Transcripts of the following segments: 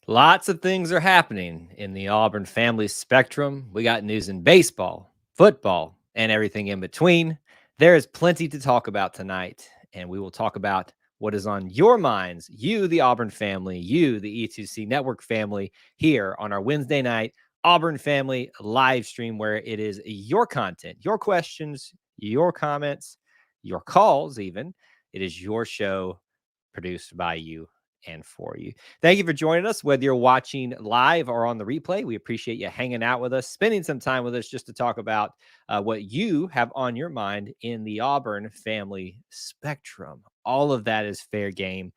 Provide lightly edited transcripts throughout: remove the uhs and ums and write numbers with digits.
Lots of things are happening in the Auburn family spectrum. We got news in baseball, football, and everything in between. There is plenty to talk about tonight, and we will talk about what is on your minds, you, the Auburn family, you, the E2C Network family, here on our Wednesday night Auburn Family live stream, where it is your content, your questions, your comments, your calls, even. It is your show produced by you and for you. Thank you for joining us, whether you're watching live or on the replay. We appreciate you hanging out with us, spending some time with us just to talk about what you have on your mind in the Auburn family spectrum. All of that is fair game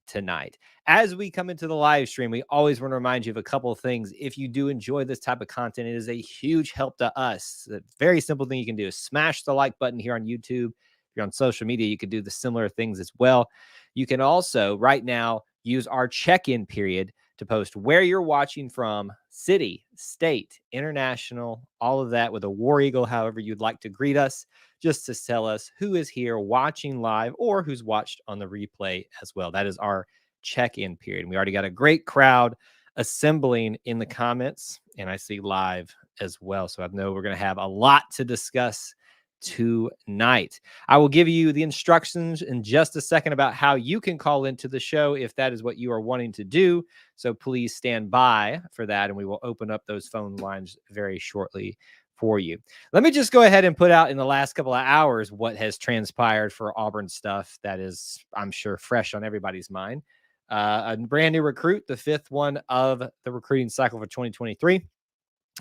tonight. As we come into the live stream, we always want to remind you of a couple of things. If you do enjoy this type of content, it is a huge help to us. A very simple thing you can do is smash the like button here on YouTube. If you're on social media, you can do the similar things as well. You can also, right now, use our check-in period to post where you're watching from, city, state, international, all of that with a war eagle, however you'd like to greet us, just to tell us who is here watching live or who's watched on the replay as well. That is our check-in period. And we already got a great crowd assembling in the comments, and I see live as well. So I know we're going to have a lot to discuss tonight. I will give you the instructions in just a second about how you can call into the show if that is what you are wanting to do. So please stand by for that, and we will open up those phone lines very shortly for you. Let me just go ahead and put out in the last couple of hours what has transpired for Auburn stuff that is, I'm sure, fresh on everybody's mind. A brand new recruit, the fifth one of the recruiting cycle for 2023,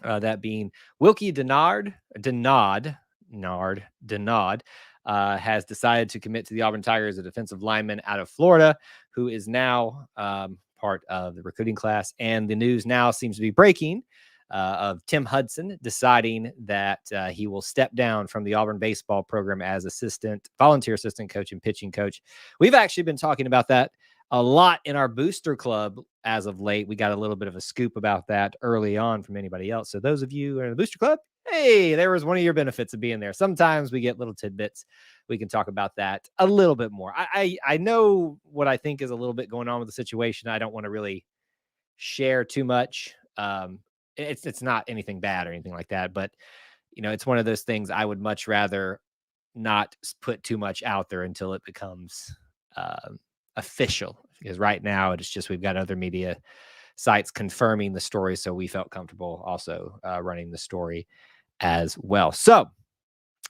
that being Wilkie Denard, has decided to commit to the Auburn Tigers, a defensive lineman out of Florida, who is now part of the recruiting class. And the news now seems to be breaking of Tim Hudson deciding that he will step down from the Auburn baseball program as volunteer assistant coach and pitching coach. We've actually been talking about that a lot in our booster club as of late. We got a little bit of a scoop about that early on from anybody else. So those of you who are in the booster club, hey, there was one of your benefits of being there. Sometimes we get little tidbits. We can talk about that a little bit more. I know what I think is a little bit going on with the situation. I don't want to really share too much. It's not anything bad or anything like that, but it's one of those things I would much rather not put too much out there until it becomes official, because right now it's just we've got other media sites confirming the story, so we felt comfortable also running the story as well. So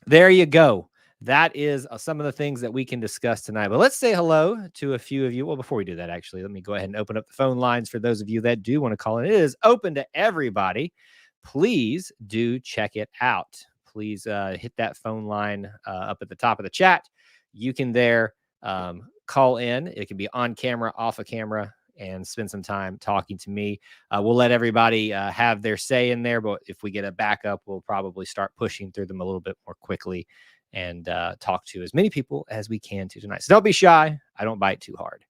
there you go. That is some of the things that we can discuss tonight. But let's say hello to a few of you. Well, before we do that, actually, let me go ahead and open up the phone lines for those of you that do want to call in. It is open to everybody. Please do check it out. Please hit that phone line up at the top of the chat. You can there call in. It can be on camera, off of camera, and spend some time talking to me. We'll let everybody have their say in there, but if we get a backup, we'll probably start pushing through them a little bit more quickly and talk to as many people as we can tonight. So don't be shy. I don't bite too hard.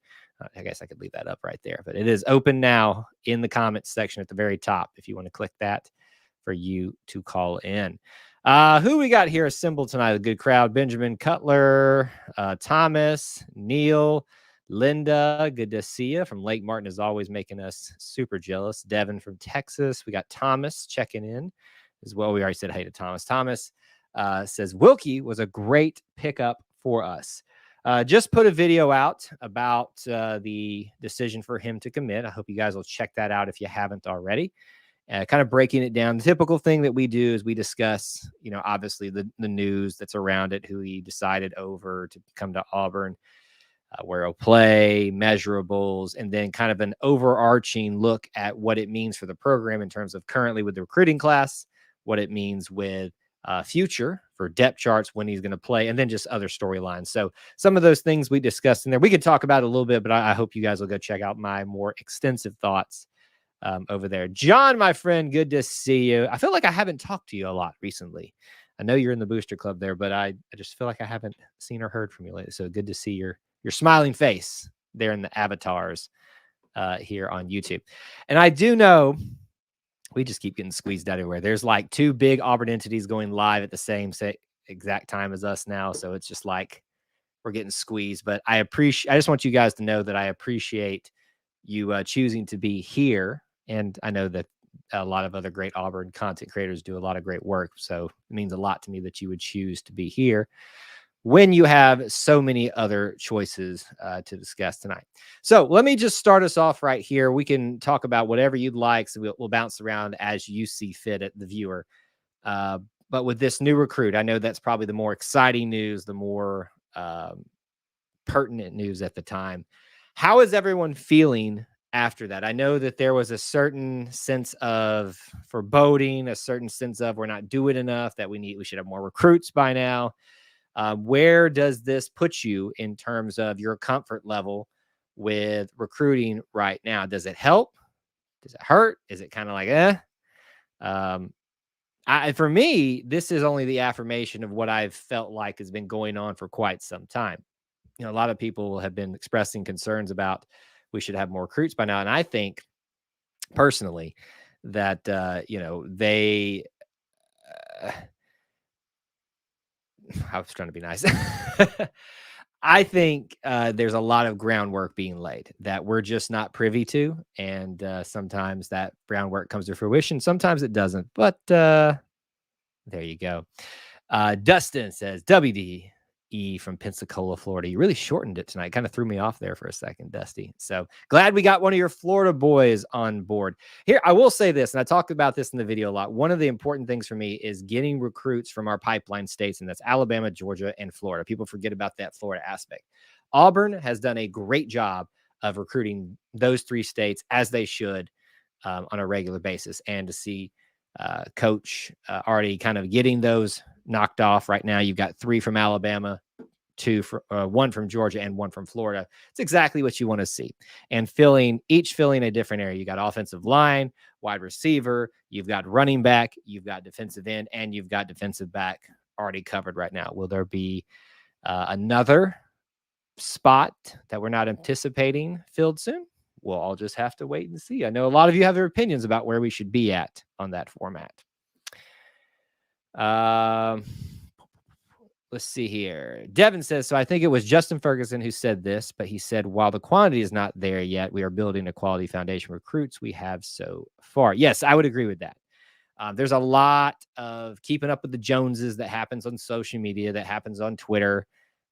I guess I could leave that up right there, but it is open now in the comments section at the very top if you want to click that for you to call in. Who we got here assembled tonight? A good crowd. Benjamin Cutler, Thomas, Neil, Linda, good to see you from Lake Martin, is always making us super jealous. Devin from Texas. We got Thomas checking in as well. We already said hey to Thomas. Thomas says Wilkie was a great pickup for us. Just put a video out about the decision for him to commit. I hope you guys will check that out if you haven't already. Kind of breaking it down. The typical thing that we do is we discuss, obviously the news that's around it, who he decided over to come to Auburn, where he'll play, measurables, and then kind of an overarching look at what it means for the program in terms of currently with the recruiting class, what it means with future for depth charts, when he's going to play, and then just other storylines. So some of those things we discussed in there, we could talk about a little bit, but I hope you guys will go check out my more extensive thoughts over there. John, my friend, good to see you. I feel like I haven't talked to you a lot recently. I know you're in the booster club there, but I just feel like I haven't seen or heard from you lately. So good to see your smiling face there in the avatars here on YouTube. And I do know we just keep getting squeezed out everywhere. There's like two big Auburn entities going live at the same exact time as us now. So it's just like we're getting squeezed. But I just want you guys to know that I appreciate you choosing to be here. And I know that a lot of other great Auburn content creators do a lot of great work. So it means a lot to me that you would choose to be here when you have so many other choices to discuss tonight. So let me just start us off right here. We can talk about whatever you'd like. So we'll bounce around as you see fit at the viewer. But with this new recruit, I know that's probably the more exciting news, the more pertinent news at the time. How is everyone feeling after that? I know that there was a certain sense of foreboding, a certain sense of we're not doing enough, that we should have more recruits by now. Where does this put you in terms of your comfort level with recruiting right now? Does it help? Does it hurt? Is it kind of like, for me, this is only the affirmation of what I've felt like has been going on for quite some time. A lot of people have been expressing concerns about we should have more recruits by now. And I think personally that, they, I was trying to be nice. I think there's a lot of groundwork being laid that we're just not privy to. And sometimes that groundwork comes to fruition. Sometimes it doesn't. But there you go. Dustin says, WD from Pensacola, Florida. You really shortened it tonight. Kind of threw me off there for a second, Dusty. So glad we got one of your Florida boys on board. Here, I will say this, and I talked about this in the video a lot. One of the important things for me is getting recruits from our pipeline states, and that's Alabama, Georgia, and Florida. People forget about that Florida aspect. Auburn has done a great job of recruiting those three states, as they should, on a regular basis. And to see Coach already kind of getting those knocked off right now. You've got 3 from Alabama, 1 from Georgia, and 1 from Florida. It's exactly what you want to see. And each filling a different area. You got offensive line, wide receiver, you've got running back, you've got defensive end, and you've got defensive back already covered right now. Will there be another spot that we're not anticipating filled soon? We'll all just have to wait and see. I know a lot of you have their opinions about where we should be at on that format. Let's see here. Devin says, so I think it was Justin Ferguson who said this, but he said, while the quantity is not there yet, we are building a quality foundation recruits we have so far. Yes, I would agree with that. There's a lot of keeping up with the Joneses that happens on social media, that happens on Twitter,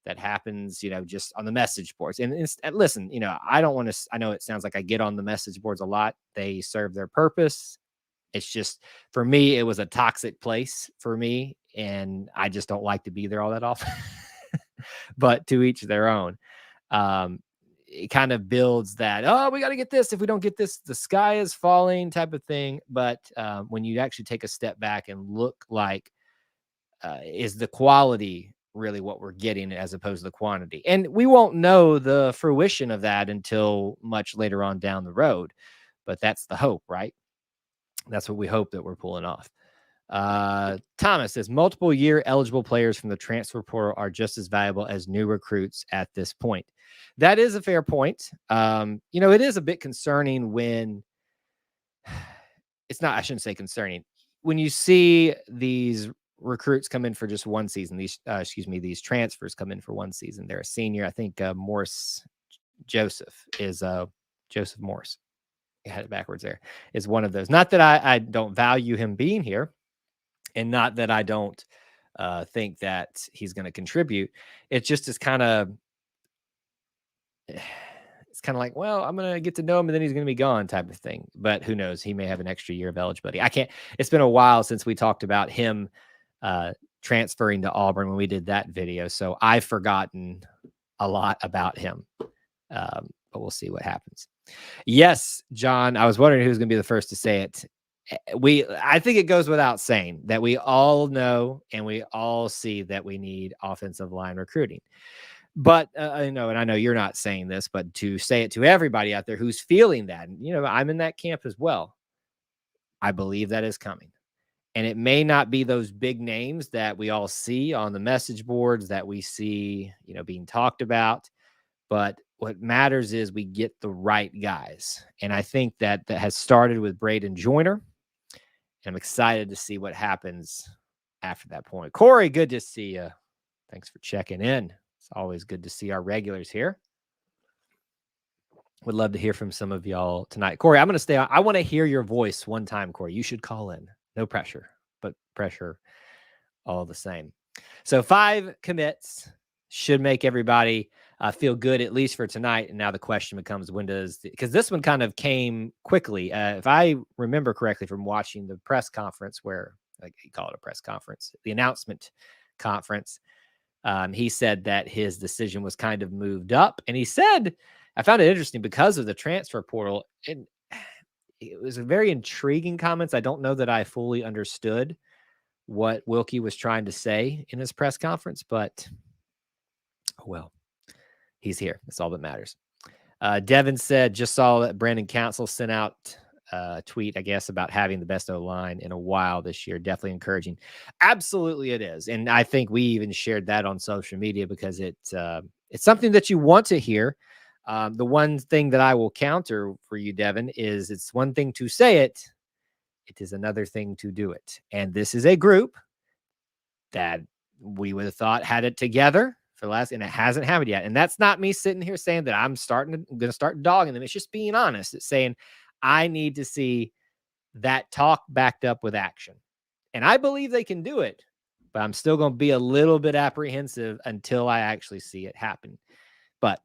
that happens, just on the message boards. And listen, I don't want to, I know it sounds like I get on the message boards a lot. They serve their purpose. It's just, for me, it was a toxic place for me, and I just don't like to be there all that often. But to each their own. It kind of builds that, oh, we got to get this. If we don't get this, the sky is falling type of thing. But when you actually take a step back and look like, is the quality really what we're getting as opposed to the quantity? And we won't know the fruition of that until much later on down the road. But that's the hope, right? That's what we hope that we're pulling off. Thomas says multiple year eligible players from the transfer portal are just as valuable as new recruits at this point. That is a fair point. It is a bit concerning when it's not, I shouldn't say concerning. When you see these recruits come in for just one season, these transfers come in for one season. They're a senior. I think Morris Joseph is Joseph Morris. I had it backwards there, is one of those. Not that I don't value him being here, and not that I don't think that he's going to contribute. It just is kind of, it's kind of like, well, I'm going to get to know him and then he's going to be gone type of thing. But who knows? He may have an extra year of eligibility. It's been a while since we talked about him transferring to Auburn when we did that video. So I've forgotten a lot about him. But we'll see what happens. Yes, John, I was wondering who's going to be the first to say it. I think it goes without saying that we all know and we all see that we need offensive line recruiting. But and I know you're not saying this, but to say it to everybody out there who's feeling that, and I'm in that camp as well. I believe that is coming. And it may not be those big names that we all see on the message boards that we see, being talked about. But what matters is we get the right guys. And I think that has started with Braden Joyner. And I'm excited to see what happens after that point. Corey, good to see you. Thanks for checking in. It's always good to see our regulars here. Would love to hear from some of y'all tonight. Corey, I'm going to stay on. I want to hear your voice one time, Corey. You should call in. No pressure, but pressure all the same. So 5 commits should make everybody feel good, at least for tonight. And now the question becomes, when does, because this one kind of came quickly. If I remember correctly from watching the press conference where, like you call it a press conference, the announcement conference, he said that his decision was kind of moved up. And he said, I found it interesting because of the transfer portal. And it was a very intriguing comments. I don't know that I fully understood what Wilkie was trying to say in his press conference, but well, he's here. That's all that matters. Devin said, just saw that Brandon Council sent out a tweet, I guess, about having the best O-line in a while this year. Definitely encouraging. Absolutely it is. And I think we even shared that on social media because it's something that you want to hear. The one thing that I will counter for you, Devin, is it's one thing to say it. It is another thing to do it. And this is a group that we would have thought had it together for the last, and it hasn't happened yet. And that's not me sitting here saying that I'm going to start dogging them. It's just being honest. It's saying I need to see that talk backed up with action. And I believe they can do it, but I'm still going to be a little bit apprehensive until I actually see it happen. But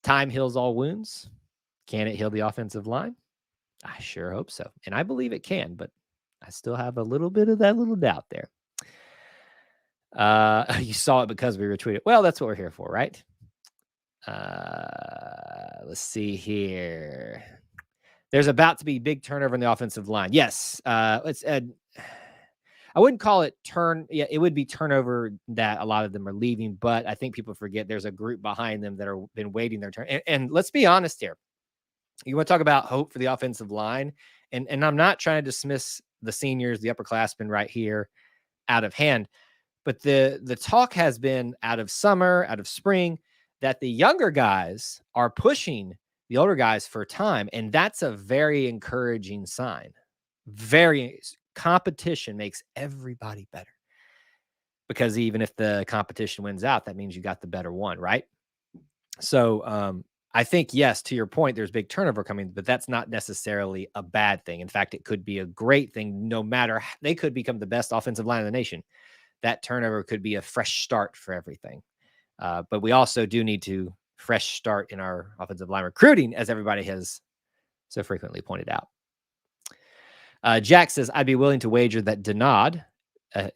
time heals all wounds. Can it heal the offensive line? I sure hope so. And I believe it can, but I still have a little bit of that little doubt there. You saw it because we retweeted. Well, that's what we're here for, right? Let's see here. There's about to be big turnover in the offensive line. Yes. It's I wouldn't call it Yeah, it would be turnover that a lot of them are leaving, but I think people forget there's a group behind them that are been waiting their turn. And let's be honest here. You want to talk about hope for the offensive line, and I'm not trying to dismiss the seniors, the upperclassmen right here out of hand, but the talk has been out of summer, out of spring, that the younger guys are pushing the older guys for time, and that's a very encouraging sign. Competition makes everybody better, because even if the competition wins out, that means you got the better one, right? So I think, yes, to your point, there's big turnover coming, but that's not necessarily a bad thing. In fact, it could be a great thing. No matter, they could become the best offensive line in the nation. That turnover could be a fresh start for everything. But we also do need to fresh start in our offensive line recruiting, as everybody has so frequently pointed out. Jack says, I'd be willing to wager that Denard,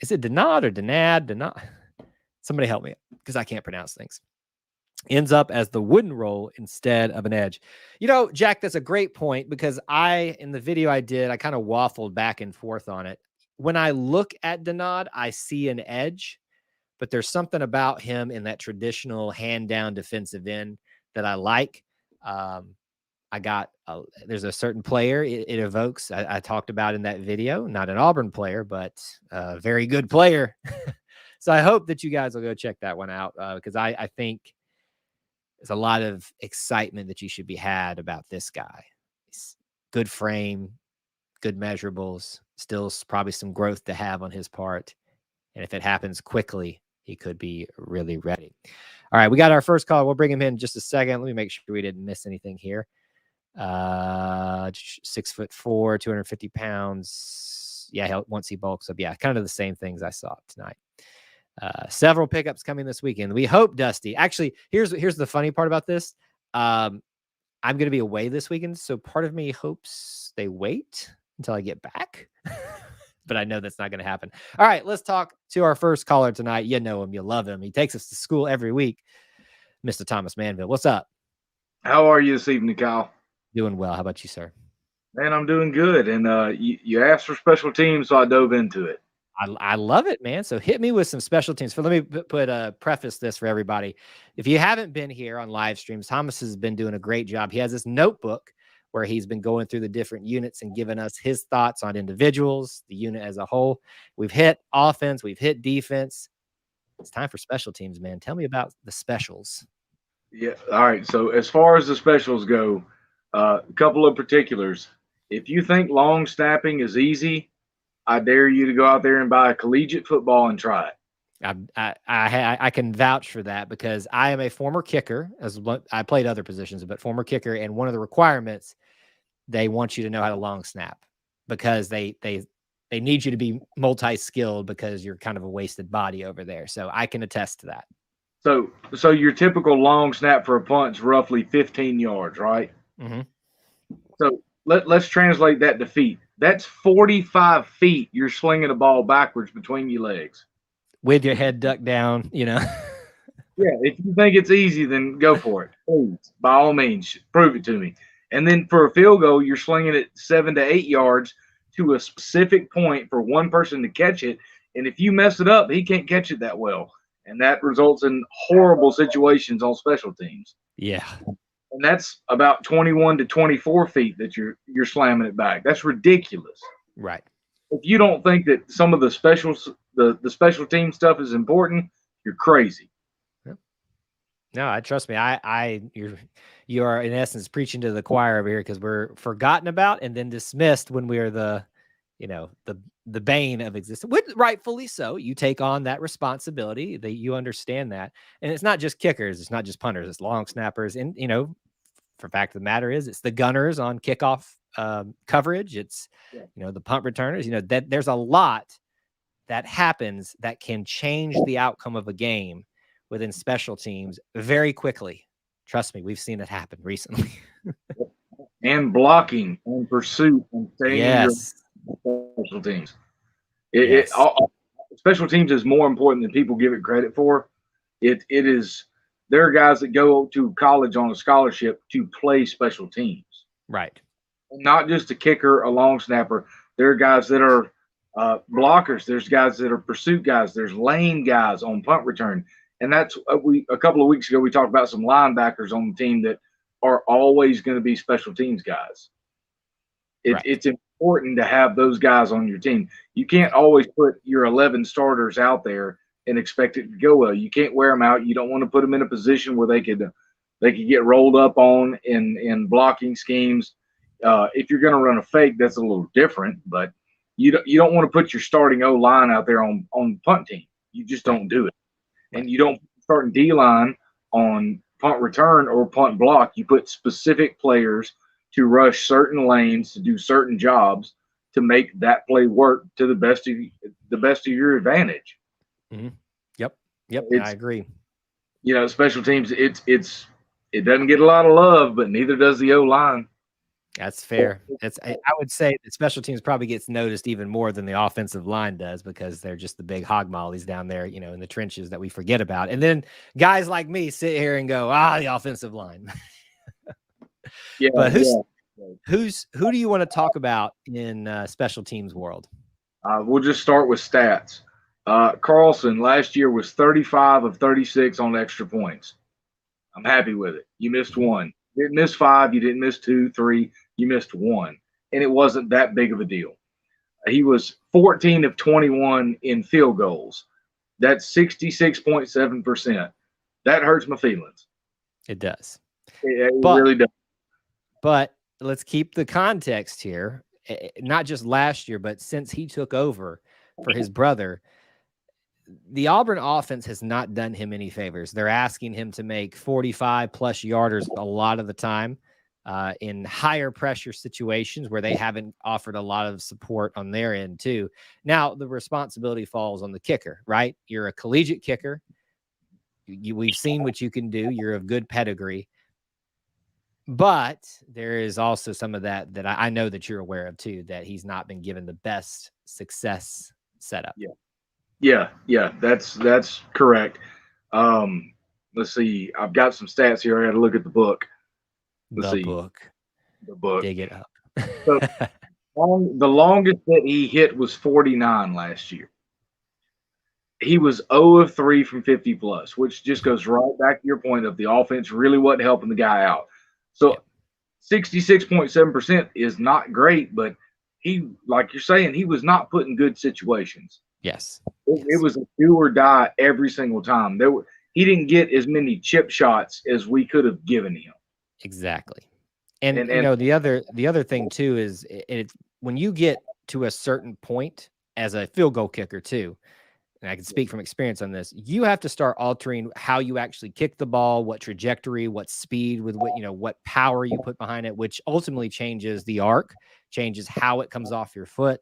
is it Denard or Denard? Somebody help me, because I can't pronounce things. Ends up as the wooden roll instead of an edge. You know, Jack, that's a great point, because in the video I did, I kind of waffled back and forth on it. When I look at Denard, I see an edge, but there's something about him in that traditional hand down defensive end that I like. There's a certain player it evokes. I talked about in that video, not an Auburn player, but a very good player. So I hope that you guys will go check that one out, because I think there's a lot of excitement that you should be had about this guy. He's good frame, good measurables, still probably some growth to have on his part. And if it happens quickly, he could be really ready. All right, we got our first caller. We'll bring him in just a second. Let me make sure we didn't miss anything here. 6'4", 250 pounds. Yeah, once he bulks up. Yeah, kind of the same things I saw tonight. Several pickups coming this weekend. We hope, Dusty. Actually, here's the funny part about this. I'm going to be away this weekend, so part of me hopes they wait until I get back. But I know that's not going to happen. All right, let's talk to our first caller tonight. You know him, you love him. He takes us to school every week. Mr. Thomas Manville. What's up? How are you this evening, Kyle? Doing well. How about you, sir? Man, I'm doing good. And you asked for special teams, so I dove into it. I love it, man. So hit me with some special teams. Let me preface this for everybody. If you haven't been here on live streams, Thomas has been doing a great job. He has this notebook where he's been going through the different units and giving us his thoughts on individuals, the unit as a whole. We've hit offense. We've hit defense. It's time for special teams, man. Tell me about the specials. Yeah. All right. So as far as the specials go, a couple of particulars. If you think long snapping is easy, I dare you to go out there and buy a collegiate football and try it. I can vouch for that because I am a former kicker. I played other positions, but former kicker, and one of the requirements, they want you to know how to long snap because they need you to be multi-skilled because you're kind of a wasted body over there. So I can attest to that. So your typical long snap for a punt is roughly 15 yards, right? Mm-hmm. So let's translate that to feet. That's 45 feet you're slinging a ball backwards between your legs. With your head ducked down, Yeah, if you think it's easy, then go for it. Please, by all means, prove it to me. And then for a field goal, you're slinging it 7 to 8 yards to a specific point for one person to catch it. And if you mess it up, he can't catch it that well. And that results in horrible situations on special teams. Yeah. And that's about 21 to 24 feet that you're slamming it back. That's ridiculous. Right. If you don't think that some of the the special team stuff is important, you're crazy. No, trust me. You are in essence preaching to the choir over here because we're forgotten about and then dismissed when we're the bane of existence. Rightfully so. You take on that responsibility. That you understand that, and it's not just kickers. It's not just punters. It's long snappers, and for fact of the matter is, it's the gunners on kickoff coverage. It's the punt returners. That there's a lot that happens that can change the outcome of a game within special teams very quickly. Trust me, we've seen it happen recently. And blocking and pursuit and staying in your special teams. Special teams is more important than people give it credit for. It is. There are guys that go to college on a scholarship to play special teams. Right. Not just a kicker, a long snapper. There are guys that are blockers. There's guys that are pursuit guys. There's lane guys on punt return. And that's a couple of weeks ago we talked about some linebackers on the team that are always going to be special teams guys. It's important to have those guys on your team. You can't always put your 11 starters out there and expect it to go well. You can't wear them out. You don't want to put them in a position where they could get rolled up on in blocking schemes. If you're going to run a fake, that's a little different, but you don't want to put your starting O line out there on punt team. You just don't do it. And you don't start D line on punt return or punt block. You put specific players to rush certain lanes to do certain jobs to make that play work to the best of your advantage. Mm-hmm. Yep. I agree. Special teams, it doesn't get a lot of love, but neither does the O line. That's fair. I would say that special teams probably gets noticed even more than the offensive line does because they're just the big hog mollies down there, in the trenches that we forget about. And then guys like me sit here and go, the offensive line. Yeah. But who do you want to talk about in special teams world? We'll just start with stats. Carlson last year was 35 of 36 on extra points. I'm happy with it. You missed one. You didn't miss 5. You didn't miss 2, 3. You missed 1. And it wasn't that big of a deal. He was 14 of 21 in field goals. That's 66.7%. That hurts my feelings. It does. It really does. But let's keep the context here. Not just last year, but since he took over for his brother, the Auburn offense has not done him any favors. They're asking him to make 45-plus yarders a lot of the time in higher pressure situations where they haven't offered a lot of support on their end too. Now, the responsibility falls on the kicker, right? You're a collegiate kicker. We've seen what you can do. You're of good pedigree. But there is also some of that I know that you're aware of too, that he's not been given the best success setup. Yeah, that's correct. Let's see. I've got some stats here. I got to look at the book. The book. Dig it up. So, the longest that he hit was 49 last year. He was 0 of 3 from 50 plus, which just goes right back to your point of the offense really wasn't helping the guy out. So 66.7% is not great, but he, like you're saying, he was not put in good situations. Yes. It was a do or die every single time. He didn't get as many chip shots as we could have given him. Exactly. And the other thing too is it's when you get to a certain point as a field goal kicker too, and I can speak from experience on this, you have to start altering how you actually kick the ball, what trajectory, what speed, with what, what power you put behind it, which ultimately changes the arc, changes how it comes off your foot.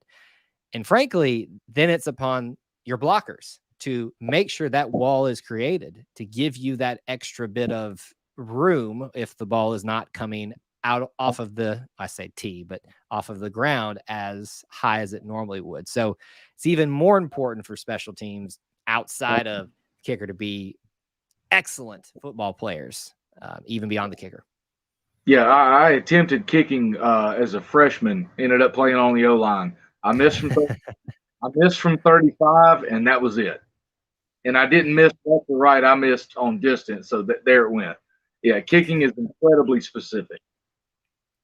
And frankly, then it's upon your blockers to make sure that wall is created to give you that extra bit of room if the ball is not coming out off of I say tee, but off of the ground as high as it normally would. So it's even more important for special teams outside of kicker to be excellent football players, even beyond the kicker. Yeah, I attempted kicking as a freshman, ended up playing on the O-line. I missed from 35, and that was it. And I didn't miss left or right. I missed on distance, so there it went. Yeah, kicking is incredibly specific.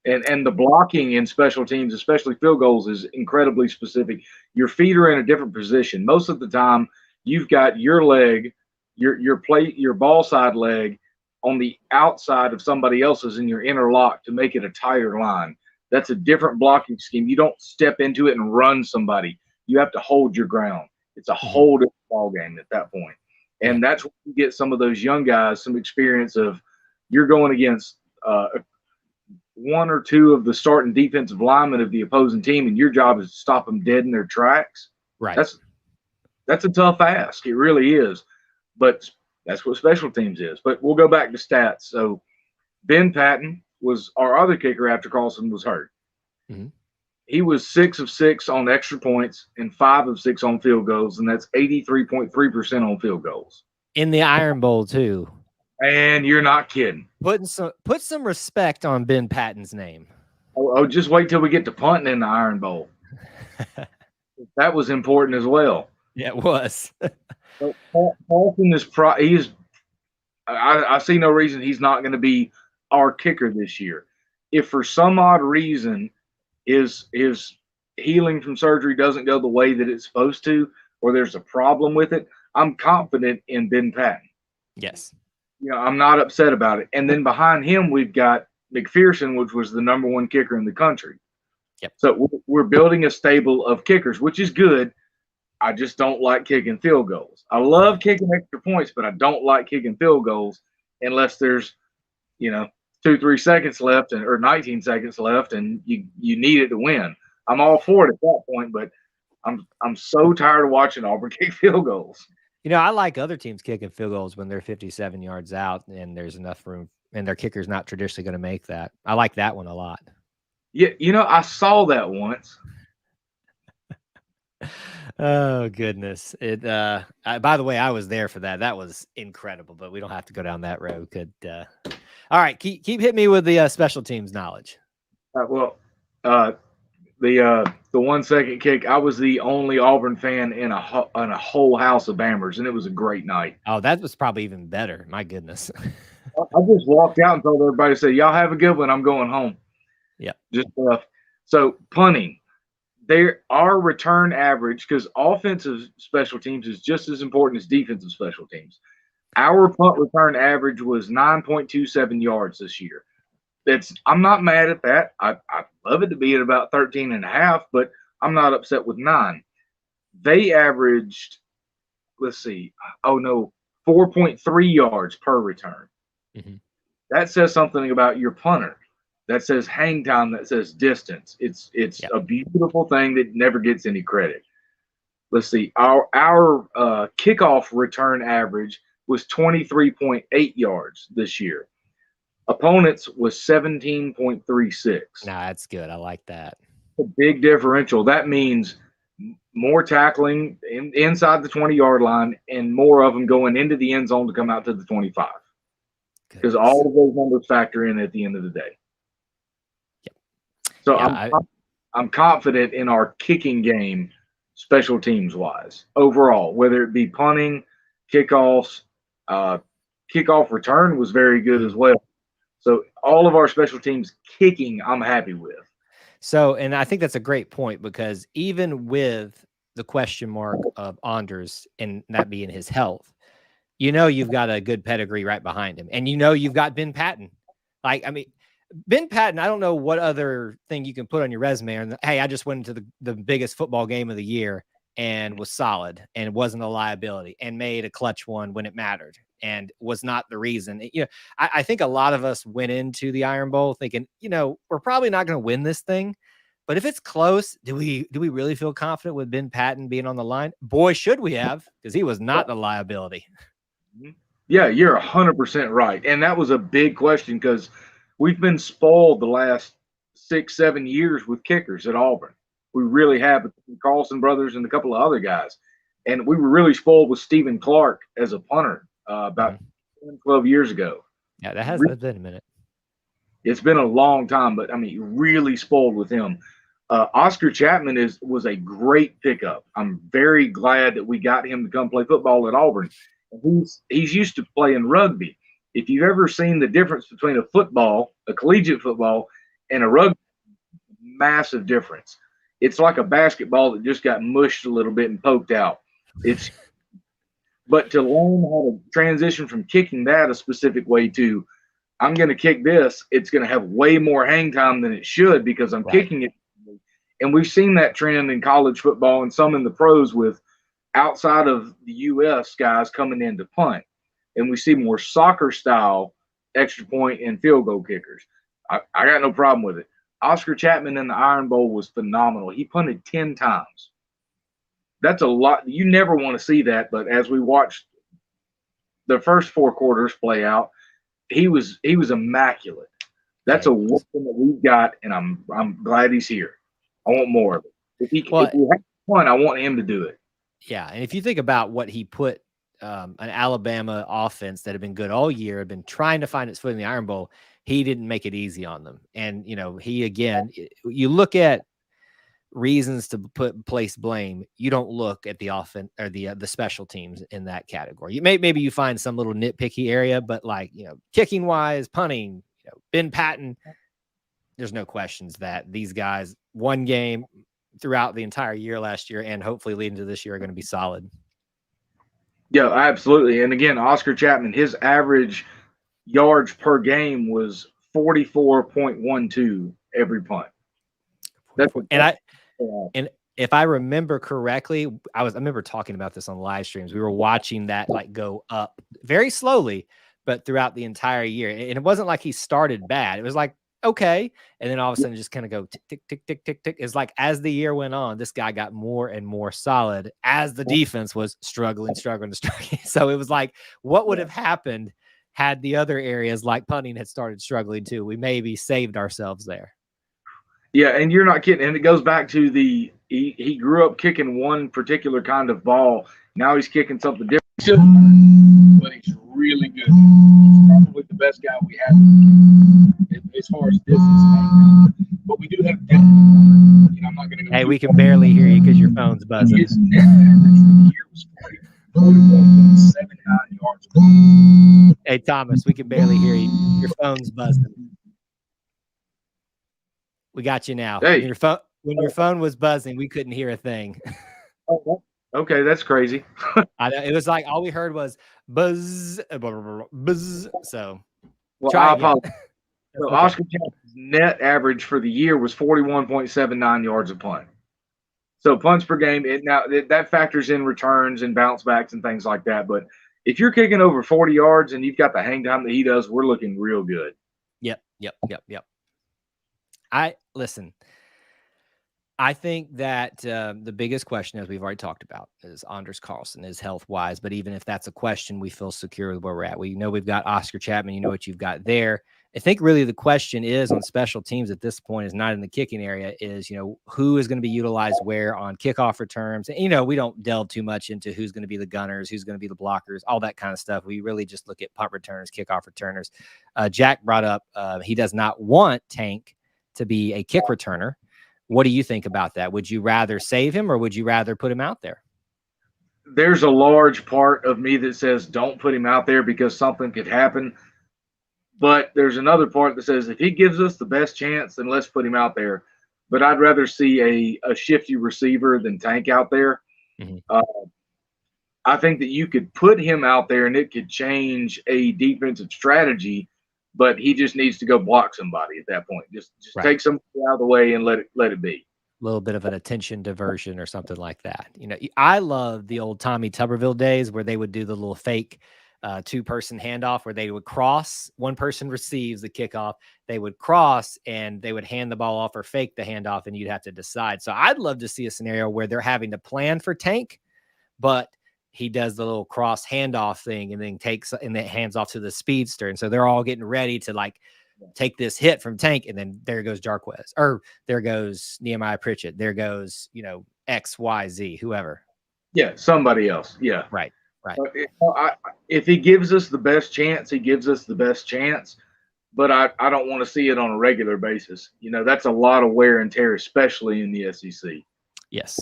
And the blocking in special teams, especially field goals, is incredibly specific. Your feet are in a different position. Most of the time, you've got your leg, your ball side leg on the outside of somebody else's, and you're interlocked to make it a tighter line. That's a different blocking scheme. You don't step into it and run somebody. You have to hold your ground. It's a whole different ball game at that point. And that's when you get some of those young guys some experience of you're going against one or two of the starting defensive linemen of the opposing team, and your job is to stop them dead in their tracks. Right. That's a tough ask. It really is. But that's what special teams is. But we'll go back to stats. So Ben Patton was our other kicker after Carlson was hurt. Mm-hmm. He was 6 of 6 on extra points and 5 of 6 on field goals, and that's 83.3% on field goals. In the Iron Bowl, too. And you're not kidding. Put some respect on Ben Patton's name. Oh, just wait till we get to punting in the Iron Bowl. That was important as well. Yeah, it was. Paulson is I see no reason he's not going to be our kicker this year. If for some odd reason his healing from surgery doesn't go the way that it's supposed to, or there's a problem with it, I'm confident in Ben Patton. Yes. I'm not upset about it. And then behind him, we've got McPherson, which was the #1 kicker in the country. Yep. So we're building a stable of kickers, which is good. I just don't like kicking field goals. I love kicking extra points, but I don't like kicking field goals unless there's, 2-3 seconds left or 19 seconds left, and you need it to win. I'm all for it at that point, but I'm so tired of watching Auburn kick field goals. I like other teams kicking field goals when they're 57 yards out and there's enough room, and their kicker's not traditionally going to make that. I like that one a lot. Yeah, I saw that once. Oh goodness! By the way, I was there for that. That was incredible. But we don't have to go down that road. All right, keep hitting me with the special teams knowledge. The 1 second kick. I was the only Auburn fan in a whole house of Bammers, and it was a great night. Oh, that was probably even better. My goodness. I just walked out and told everybody, "Say, y'all have a good one. I'm going home." Yeah. Just so punting. Our return average, because offensive special teams is just as important as defensive special teams. Our punt return average was 9.27 yards this year. I'm not mad at that. I love it to be at about 13.5, but I'm not upset with 9. They averaged, 4.3 yards per return. Mm-hmm. That says something about your punter. That says hang time. That says distance. It's a beautiful thing that never gets any credit. Our kickoff return average was 23.8 yards this year. Opponents was 17.36. Nah, that's good. I like that. A big differential. That means more tackling inside the 20-yard line and more of them going into the end zone to come out to the 25. Because all of those numbers factor in at the end of the day. So I'm confident in our kicking game, special teams wise, overall, whether it be punting, kickoffs, kickoff return was very good as well. So all of our special teams kicking, I'm happy with. So, and I think that's a great point, because even with the question mark of Anders and that being his health, you've got a good pedigree right behind him, and you've got Ben Patton. Ben Patton, I don't know what other thing you can put on your resume. And hey, I just went into the biggest football game of the year and was solid and wasn't a liability and made a clutch one when it mattered and was not the reason. I think a lot of us went into the Iron Bowl thinking, we're probably not going to win this thing, but if it's close, do we really feel confident with Ben Patton being on the line? Boy, should we have, because he was not a liability. Yeah, you're 100% right. And that was a big question because we've been spoiled the last 6-7 years with kickers at Auburn. We really have, the Carlson brothers and a couple of other guys. And we were really spoiled with Stephen Clark as a punter about 10, 12 years ago. Yeah, that has been a minute. It's been a long time, but I mean, really spoiled with him. Oscar Chapman was a great pickup. I'm very glad that we got him to come play football at Auburn. He's used to playing rugby. If you've ever seen the difference between a collegiate football, and a rugby, massive difference. It's like a basketball that just got mushed a little bit and poked out. But to learn how to transition from kicking that a specific way to, I'm going to kick this, it's going to have way more hang time than it should because I'm kicking it. And we've seen that trend in college football and some in the pros with outside of the U.S. guys coming in to punt. And we see more soccer style extra point and field goal kickers. I got no problem with it. Oscar Chapman in the Iron Bowl was phenomenal. He punted 10 times. That's a lot. You never want to see that, but as we watched the first 4 quarters play out, he was immaculate. That's a weapon that we've got, and I'm glad he's here. I want more of it. If we have fun, I want him to do it. Yeah, and if you think about what he put, an Alabama offense that had been good all year, had been trying to find its foot in the Iron Bowl, he didn't make it easy on them. And, you look at reasons to place blame, you don't look at the offense or the special teams in that category. Maybe you find some little nitpicky area, but kicking wise, punting, Ben Patton, there's no questions that these guys, one game throughout the entire year last year and hopefully leading to this year, are going to be solid. Yeah, absolutely. And again, Oscar Chapman, his average yards per game was 44.12 every punt. And if I remember correctly, I remember talking about this on live streams. We were watching that go up very slowly, but throughout the entire year. And it wasn't like he started bad. It was like, okay. And then all of a sudden just kind of go tick, tick, tick, tick, tick, tick. It's like as the year went on, this guy got more and more solid as the defense was struggling. So it was like, what would have happened had the other areas like punting had started struggling too? We maybe saved ourselves there. Yeah, and you're not kidding. And it goes back to he grew up kicking one particular kind of ball. Now he's kicking something different, but he's really good. He's probably the best guy we have as far as distance. But we do have depth. I'm not going to go. Hey, we can barely hear you because your phone's buzzing. His net average for the year was 41.79 yards. Hey, Thomas, we can barely hear you. Your phone's buzzing. We got you now. Hey. When your phone was buzzing, we couldn't hear a thing. Okay, that's crazy. I know, it was like all we heard was buzz, buzz. So, I apologize. So Oscar Chapman's net average for the year was 41.79 yards a punt. So punts per game. That factors in returns and bounce backs and things like that. But if you're kicking over 40 yards and you've got the hang time that he does, we're looking real good. Yep. I think that the biggest question, as we've already talked about, is Anders Carlson, is health-wise. But even if that's a question, we feel secure with where we're at. We know we've got Oscar Chapman. You know what you've got there. I think really the question is on special teams at this point is not in the kicking area, is, who is going to be utilized where on kickoff returns. And, we don't delve too much into who's going to be the gunners, who's going to be the blockers, all that kind of stuff. We really just look at punt returners, kickoff returners. Jack brought up he does not want Tank to be a kick returner. What do you think about that? Would you rather save him or would you rather put him out there? There's a large part of me that says don't put him out there because something could happen. But there's another part that says if he gives us the best chance, then let's put him out there. But I'd rather see a shifty receiver than Tank out there. Mm-hmm. I think that you could put him out there and it could change a defensive strategy, but he just needs to go block somebody at that point. Just take somebody out of the way and let it be. little bit of an attention diversion or something like that. You know, I love the old Tommy Tuberville days where they would do the little fake 2-person handoff where they would cross, one person receives the kickoff, they would cross and they would hand the ball off or fake the handoff, and you'd have to decide. So I'd love to see a scenario where they're having to plan for Tank, but he does the little cross handoff thing and then takes and then hands off to the speedster. And so they're all getting ready to like take this hit from Tank, and then there goes Jarquez, or there goes Nehemiah Pritchett, there goes, you know, XYZ, whoever. Yeah, somebody else. Yeah. Right. But if he gives us the best chance, he gives us the best chance. But I don't want to see it on a regular basis. You know, that's a lot of wear and tear, especially in the SEC. Yes.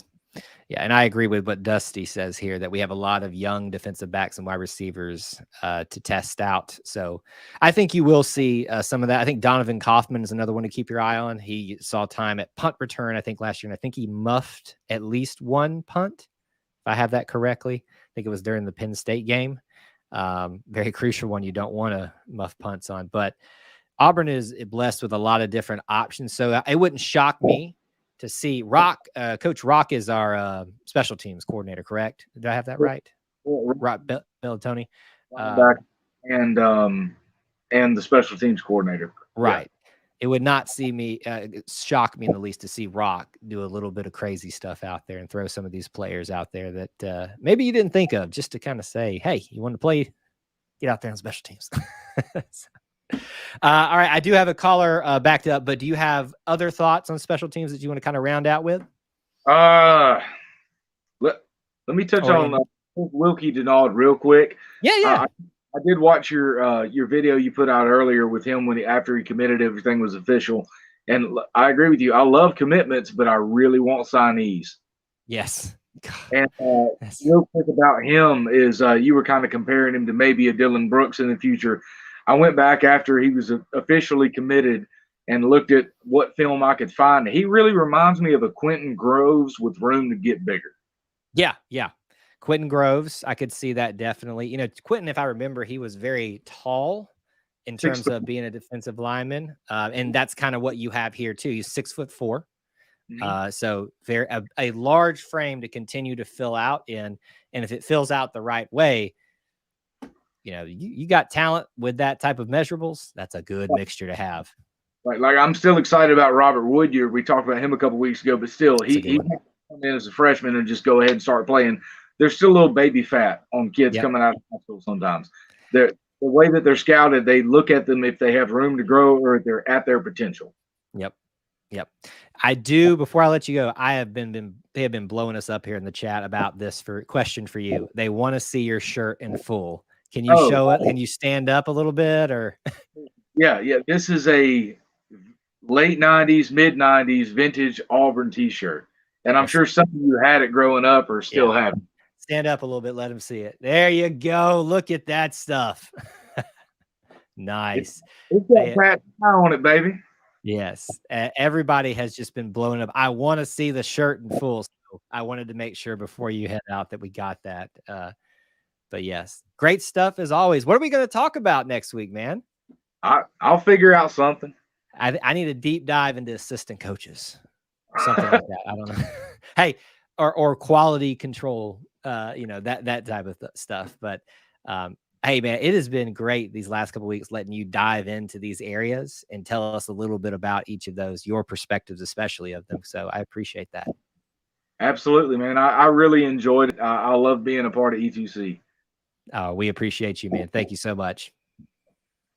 Yeah, and I agree with what Dusty says here, that we have a lot of young defensive backs and wide receivers to test out. So I think you will see some of that. I think Donovan Kaufman is another one to keep your eye on. He saw time at punt return, I think, last year, and I think he muffed at least one punt, if I have that correctly. I think it was during the Penn State game. Very crucial one you don't want to muff punts on. But Auburn is blessed with a lot of different options, so it wouldn't shock me to see Rock. Coach Rock is our special teams coordinator, correct? Did I have that right? Rock Bellatoni. And the special teams coordinator. Right. Yeah. It would not shock me in the least to see Rock do a little bit of crazy stuff out there and throw some of these players out there that maybe you didn't think of, just to kind of say, hey, you want to play? Get out there on special teams. All right, I do have a caller backed up, but do you have other thoughts on special teams that you want to kind of round out with? Let me touch on Wilkie Denaud real quick. Yeah. I did watch your video you put out earlier with him after he committed, everything was official, and I agree with you. I love commitments, but I really want signees. Yes. And real quick about him is you were kind of comparing him to maybe a Dylan Brooks in the future. I went back after he was officially committed and looked at what film I could find. He really reminds me of a Quentin Groves with room to get bigger. Yeah. Quentin Groves, I could see that definitely. You know, Quentin, if I remember, he was very tall in terms of being a defensive lineman. And that's kind of what you have here too. He's 6'4". Mm-hmm. So very a large frame to continue to fill out in. And if it fills out the right way, you know, you got talent with that type of measurables. That's a good mixture to have. Like I'm still excited about Robert Woodyard. We talked about him a couple weeks ago, but still, he come in as a freshman and just go ahead and start playing. There's still a little baby fat on kids coming out of high school sometimes. The way that they're scouted, they look at them if they have room to grow or if they're at their potential. Yep. I do. Before I let you go, they have been blowing us up here in the chat about this question for you. They want to see your shirt in full. Can you show it? Can you stand up a little bit? Or Yeah. This is a late 90s, mid 90s vintage Auburn t-shirt. And I'm sure some of you had it growing up or still have it. Stand up a little bit. Let them see it. There you go. Look at that stuff. Nice. It's got Pat on it, baby. Yes. Everybody has just been blowing up. I want to see the shirt in full. So I wanted to make sure before you head out that we got that. But yes, great stuff as always. What are we going to talk about next week, man? I'll figure out something. I need a deep dive into assistant coaches or something like that. I don't know. Hey, or quality control, that type of stuff. But hey, man, it has been great these last couple of weeks letting you dive into these areas and tell us a little bit about each of those, your perspectives, especially of them. So I appreciate that. Absolutely, man. I really enjoyed it. I love being a part of E2C. We appreciate you, man. Thank you so much.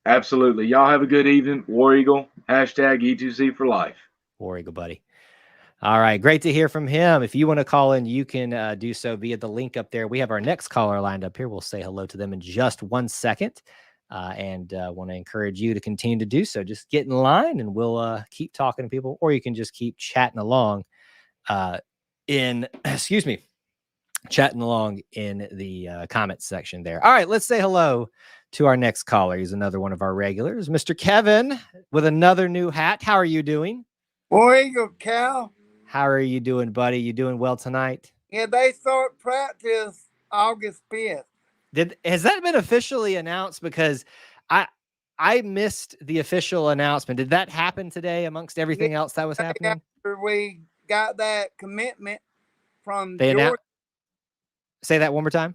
Absolutely. Y'all have a good evening. War Eagle, hashtag E2C for life. War Eagle, buddy. All right. Great to hear from him. If you want to call in, you can do so via the link up there. We have our next caller lined up here. We'll say hello to them in just 1 second. And want to encourage you to continue to do so. Just get in line and we'll keep talking to people, or you can just keep chatting along chatting along in the comments section there. All right, let's say hello to our next caller. He's another one of our regulars, Mr. Kevin, with another new hat. How are you doing? War Eagle, Cal. How are you doing, buddy? You doing well tonight? Yeah, they start practice August 5th. Has that been officially announced? Because I missed the official announcement. Did that happen today amongst everything else that was happening? After we got that commitment from They Georgia. Say that one more time.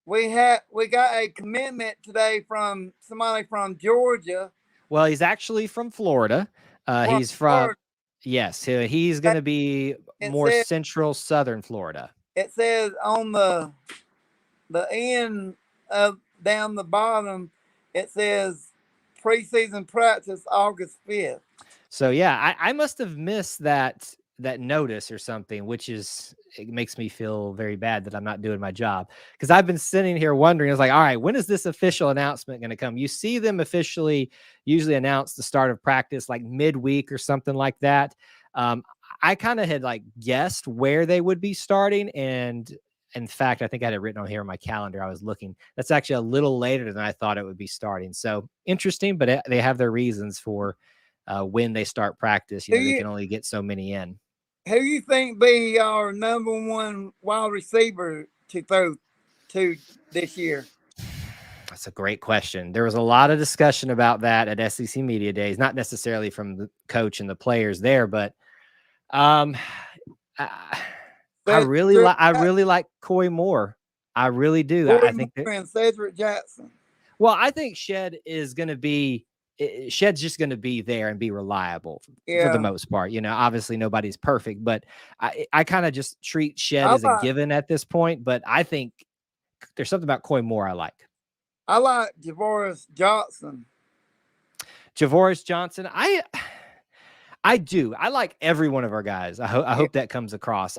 We got a commitment today from somebody from Georgia. Well, he's actually from Florida. He's from Florida. Yes, he's going to be more central southern Florida. It says on the end of down the bottom, it says preseason practice August 5th. So yeah, I must have missed that notice or something, which it makes me feel very bad that I'm not doing my job, because I've been sitting here wondering. I was like, all right, when is this official announcement going to come? You see them officially usually announce the start of practice like midweek or something like that. I kind of had like guessed where they would be starting, and in fact, I think I had it written on here in my calendar. I was looking. That's actually a little later than I thought it would be starting. So interesting, but they have their reasons for when they start practice. They can only get so many in. Who do you think be our number one wide receiver to throw to this year? That's a great question. There was a lot of discussion about that at SEC Media Days, not necessarily from the coach and the players there, but I really like Coy Moore. I really do. I think and Cedric Jackson. Well, I think Shed's just going to be there and be reliable for the most part. Obviously nobody's perfect, but I kind of just treat Shed as a given at this point. But I think there's something about Coy Moore I like. I like Javoris Johnson. Javoris Johnson, I do. I like every one of our guys. I hope that comes across.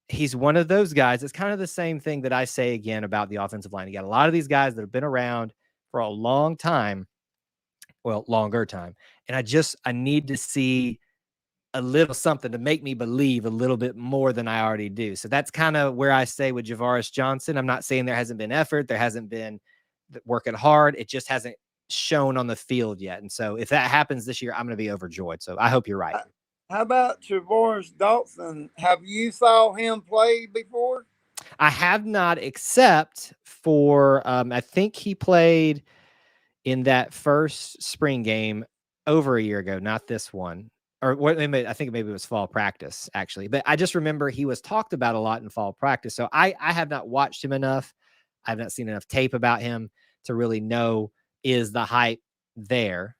He's one of those guys. It's kind of the same thing that I say again about the offensive line. You got a lot of these guys that have been around for a long time. Well, longer time. And I need to see a little something to make me believe a little bit more than I already do. So that's kind of where I say with Javaris Johnson. I'm not saying there hasn't been effort. There hasn't been working hard. It just hasn't shown on the field yet. And so if that happens this year, I'm going to be overjoyed. So I hope you're right. How about Javoris Dawson? Have you saw him play before? I have not, except for I think he played in that first spring game over a year ago, not this one. Or what? I think maybe it was fall practice, actually. But I just remember he was talked about a lot in fall practice. So I have not watched him enough. I have not seen enough tape about him to really know, is the hype there.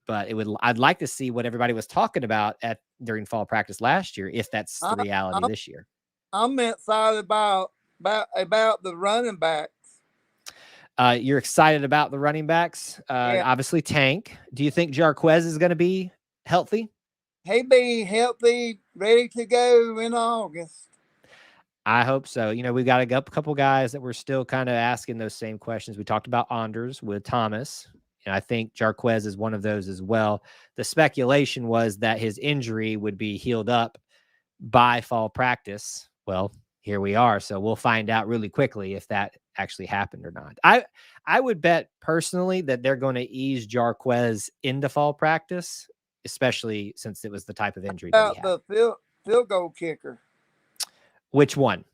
But I'd like to see what everybody was talking about during fall practice last year, if that's the reality this year. I'm excited about the running backs. You're excited about the running backs. Obviously, Tank. Do you think Jarquez is going to be healthy? He be healthy, ready to go in August. I hope so. We've got a couple guys that we're still kind of asking those same questions. We talked about Anders with Thomas. And I think Jarquez is one of those as well. The speculation was that his injury would be healed up by fall practice. Well, here we are. So we'll find out really quickly if that actually happened or not. I would bet personally that they're going to ease Jarquez into fall practice, especially since it was the type of injury that he had. The field goal kicker. Which one?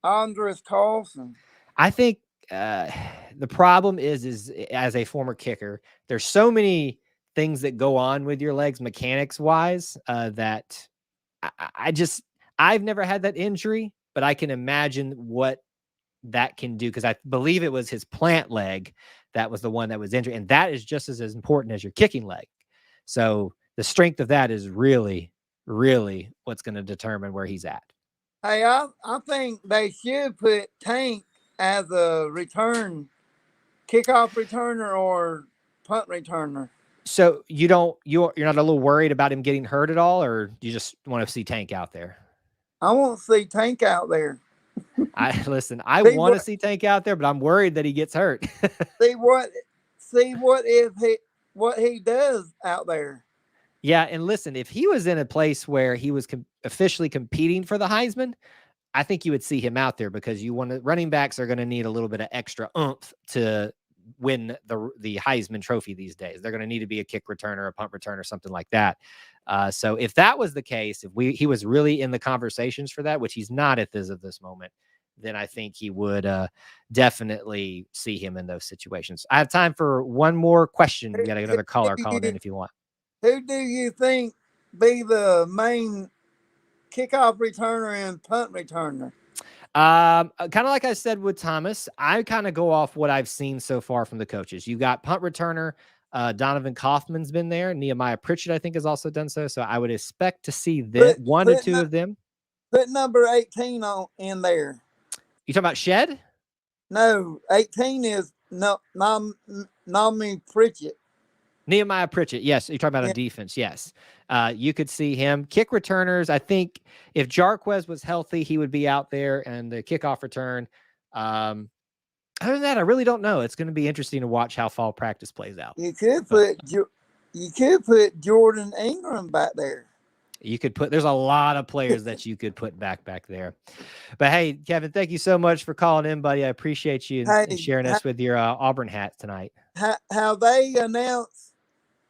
Andres Carlson. I think the problem is as a former kicker, there's so many things that go on with your legs mechanics wise that I've never had that injury, but I can imagine what that can do, because I believe it was his plant leg that was the one that was injured, and that is just as important as your kicking leg. So the strength of that is really, really what's going to determine where he's at. Hey, I think they should put Tank as a kickoff returner or punt returner. So you're not a little worried about him getting hurt at all, or you just want to see Tank out there? I want to see Tank out there. I want to see Tank out there, but I'm worried that he gets hurt. see what he does out there. Yeah, and listen, if he was in a place where he was officially competing for the Heisman, I think you would see him out there, because running backs are going to need a little bit of extra oomph to win the Heisman Trophy these days. They're going to need to be a kick returner, a punt returner, something like that. So if that was the case, if he was really in the conversations for that, which he's not at this moment, then I think he would definitely see him in those situations. I have time for one more question. We got another caller calling in if you want. Who do you think be the main kickoff returner and punt returner? Kind of like I said with Thomas, I kind of go off what I've seen so far from the coaches. You got punt returner, Donovan Kaufman's been there. Nehemiah Pritchett, I think, has also done so. So I would expect to see them, one to two of them. Put number 18 in there. You talking about Shed? No, 18 is Nami Pritchett. Nehemiah Pritchett, yes. You're talking about on defense, yes. You could see him. Kick returners, I think if Jarquez was healthy, he would be out there, and the kickoff return. Other than that, I really don't know. It's going to be interesting to watch how fall practice plays out. You could put Jordan Ingram back there. You could put, there's a lot of players that you could put back there. But hey, Kevin, thank you so much for calling in, buddy. I appreciate you and sharing us with your Auburn hat tonight. Have they announced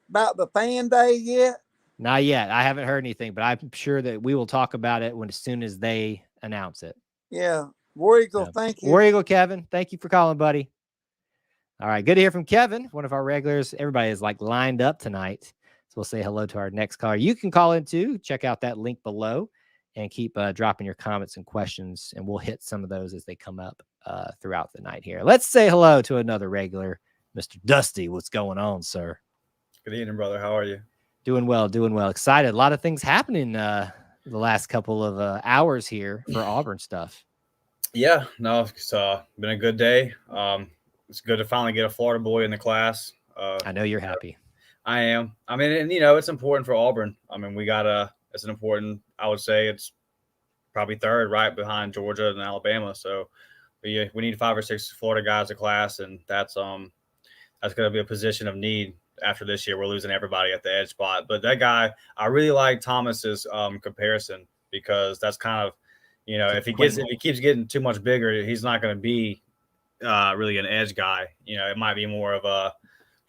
about the fan day yet? Not yet. I haven't heard anything, but I'm sure that we will talk about it as soon as they announce it. Yeah. War Eagle, thank you. War Eagle, Kevin, thank you for calling, buddy. All right, good to hear from Kevin, one of our regulars. Everybody is like lined up tonight. So we'll say hello to our next caller. You can call in too. Check out that link below and keep dropping your comments and questions, and we'll hit some of those as they come up throughout the night here. Let's say hello to another regular, Mr. Dusty. What's going on, sir? Good evening, brother. How are you? Doing well, doing well. Excited. A lot of things happening the last couple of hours here for Auburn stuff. Yeah, no, it's been a good day. It's good to finally get a Florida boy in the class. I know you're happy. I am. I mean, and it's important for Auburn. I mean, it's an important, I would say it's probably third right behind Georgia and Alabama. So we need 5 or 6 Florida guys in class, and that's going to be a position of need after this year. We're losing everybody at the edge spot. But that guy, I really like Thomas's comparison, because that's kind of, if he keeps getting too much bigger, he's not going to be really an edge guy. It might be more of a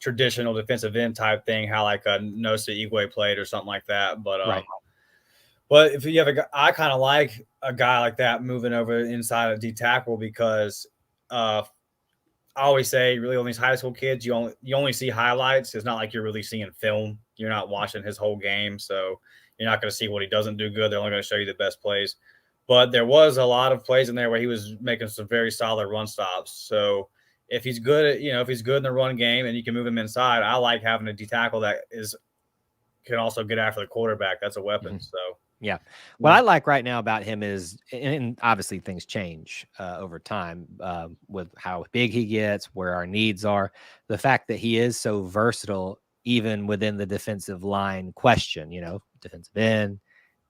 traditional defensive end type thing, how like a Nosa Igwe played or something like that. But right. But if you have I kind of like a guy like that moving over inside of D tackle, because I always say, really, on these high school kids, you only see highlights. It's not like you're really seeing film. You're not watching his whole game, so you're not going to see what he doesn't do good. They're only going to show you the best plays. But there was a lot of plays in there where he was making some very solid run stops. So if he's good at, if he's good in the run game and you can move him inside, I like having a D tackle that can also get after the quarterback. That's a weapon. So yeah, what I like right now about him is, and obviously things change over time with how big he gets, where our needs are. The fact that he is so versatile, even within the defensive line question, defensive end,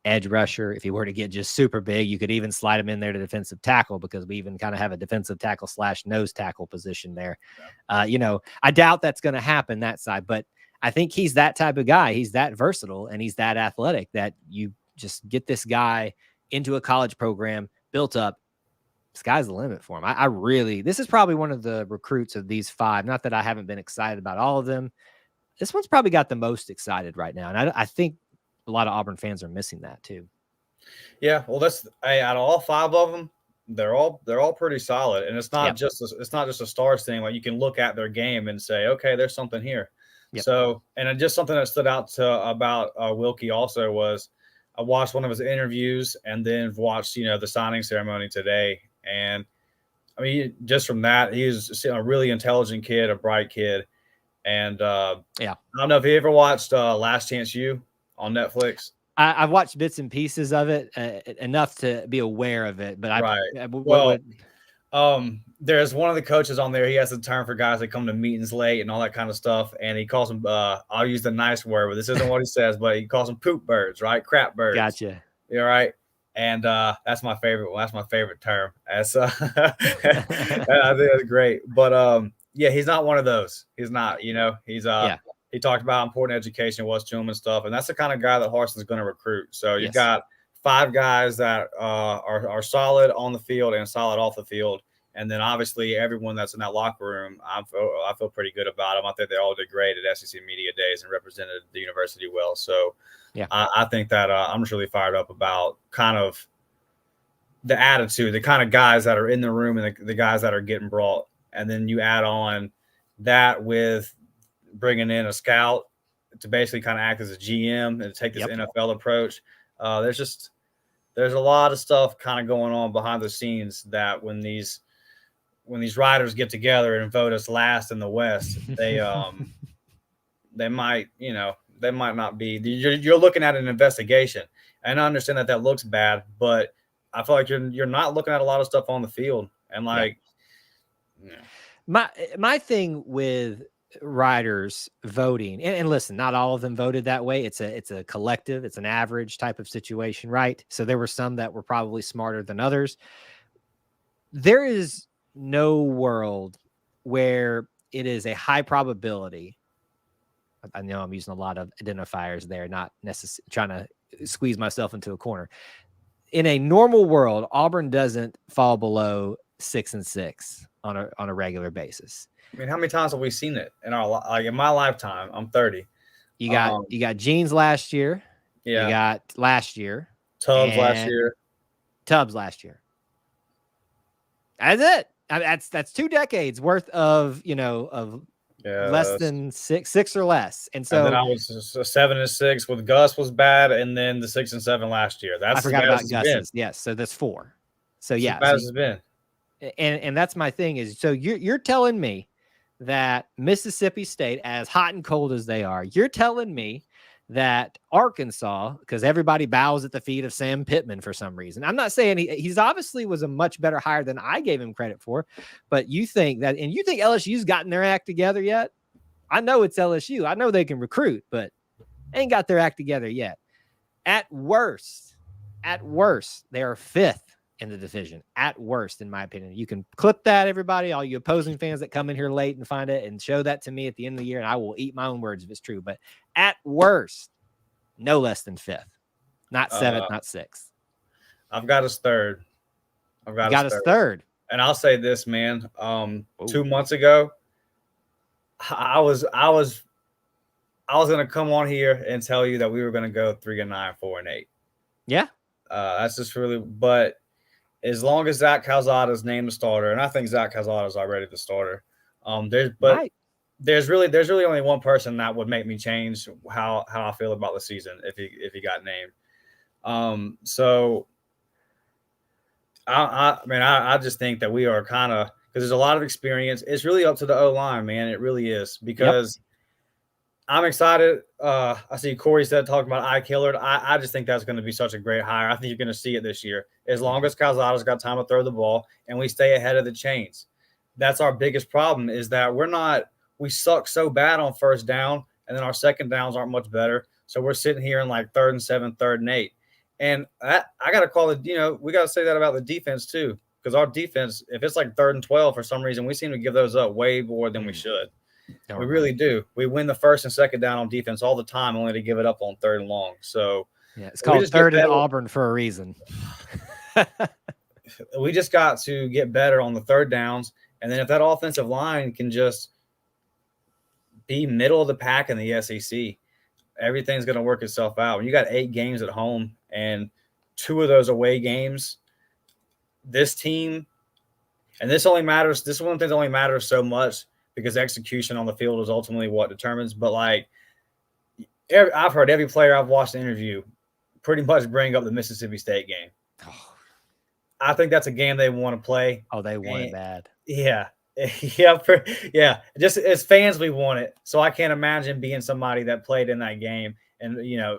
edge rusher. If he were to get just super big, you could even slide him in there to defensive tackle, because we even kind of have a defensive tackle / nose tackle position there. I doubt that's going to happen that side, but I think he's that type of guy. He's that versatile and he's that athletic that you just get this guy into a college program built up. Sky's the limit for him. This is probably one of the recruits of these 5. Not that I haven't been excited about all of them. This one's probably got the most excited right now. And I think a lot of Auburn fans are missing that too. Yeah. Well, out of all 5 of them, they're all pretty solid. And it's not just a stars thing. Like, you can look at their game and say, okay, there's something here. Yep. So, and just something that stood out about Wilkie also was, I watched one of his interviews and then watched, the signing ceremony today. And I mean, just from that, he's a really intelligent kid, a bright kid. And I don't know if you ever watched Last Chance U on Netflix. I've watched bits and pieces of it, enough to be aware of it. But there's one of the coaches on there. He has a term for guys that come to meetings late and all that kind of stuff. And he calls them, I'll use the nice word, but this isn't what he says, but he calls them poop birds, right? Crap birds. Gotcha. You're right. And that's my favorite one. That's my favorite term. That's I think that's great. But he's not one of those. He's not, he's he talked about how important education was to him and stuff. And that's the kind of guy that Harson's going to recruit. So you've got 5 guys that are solid on the field and solid off the field. And then obviously everyone that's in that locker room, I feel pretty good about them. I think they all did great at SEC Media Days and represented the university well. So I think that I'm just really fired up about kind of the attitude, the kind of guys that are in the room and the guys that are getting brought. And then you add on that with bringing in a scout to basically kind of act as a GM and take this Yep. NFL approach. There's a lot of stuff kind of going on behind the scenes that when these riders get together and vote us last in the West, they might, they might not be. You're looking at an investigation, and I understand that looks bad, but I feel like you're not looking at a lot of stuff on the field, and like, my thing with riders voting, and listen, not all of them voted that way. It's a collective, it's an average type of situation, right? So there were some that were probably smarter than others. There is no world where it is a high probability. I know I'm using a lot of identifiers there, not necessarily trying to squeeze myself into a corner. In a normal world, Auburn doesn't fall below 6-6 on a regular basis. I mean, how many times have we seen it in in my lifetime? I'm 30. You got Jeans last year. Yeah. You got last year. Tubbs last year. Tubbs last year. That's it. I mean, that's 2 decades worth of less than six or less. And so then I was 7-6 with Gus was bad, and then the 6 and 7 last year. That's I forgot about Gus's. Yes, so that's 4. So yeah, as bad as it's been. And that's my thing is, so you're telling me that Mississippi State, as hot and cold as they are, you're telling me that Arkansas, because everybody bows at the feet of Sam Pittman for some reason. I'm not saying he's obviously was a much better hire than I gave him credit for, but you think that, and you think LSU's gotten their act together yet? I know it's LSU. I know they can recruit, but ain't got their act together yet. At worst, they are 5th in the division. At worst, in my opinion. You can clip that, everybody, all you opposing fans that come in here late and find it and show that to me at the end of the year, and I will eat my own words if it's true. But at worst, no less than 5th. Not 7th, not 6th. I've got us 3rd. I've got us 3rd. And I'll say this, man. 2 months ago, I was going to come on here and tell you that we were going to go 3-9, 4-8. Yeah. That's just really, but as long as Zach Calzada's named the starter, and I think Zach Calzada is already the starter. There's really only one person that would make me change how I feel about the season if he got named. So I just think that we are kind of, because there's a lot of experience. It's really up to the O-line, man. It really is, because I'm excited. I see Corey said talking about I Killard. I just think that's going to be such a great hire. I think you're going to see it this year. As long as Calzada's got time to throw the ball and we stay ahead of the chains. That's our biggest problem, is that we suck so bad on first down, and then our second downs aren't much better. So we're sitting here in like 3rd and 7, 3rd and 8. And I got to call it, we got to say that about the defense too, because our defense, if it's like 3rd and 12 for some reason, we seem to give those up way more than we should. We really do. We win the first and second down on defense all the time, only to give it up on 3rd and long. So yeah, it's called 3rd at Auburn for a reason. We just got to get better on the 3rd downs. And then if that offensive line can just be middle of the pack in the SEC, everything's going to work itself out. When you got 8 games at home and 2 of those away games, this team, and this one of the things that only matters so much, because execution on the field is ultimately what determines. But like, I've heard every player I've watched the interview pretty much bring up the Mississippi State game. I think that's a game they want to play. Oh, they want it bad. Yeah. Yeah. Just as fans, we want it. So I can't imagine being somebody that played in that game and,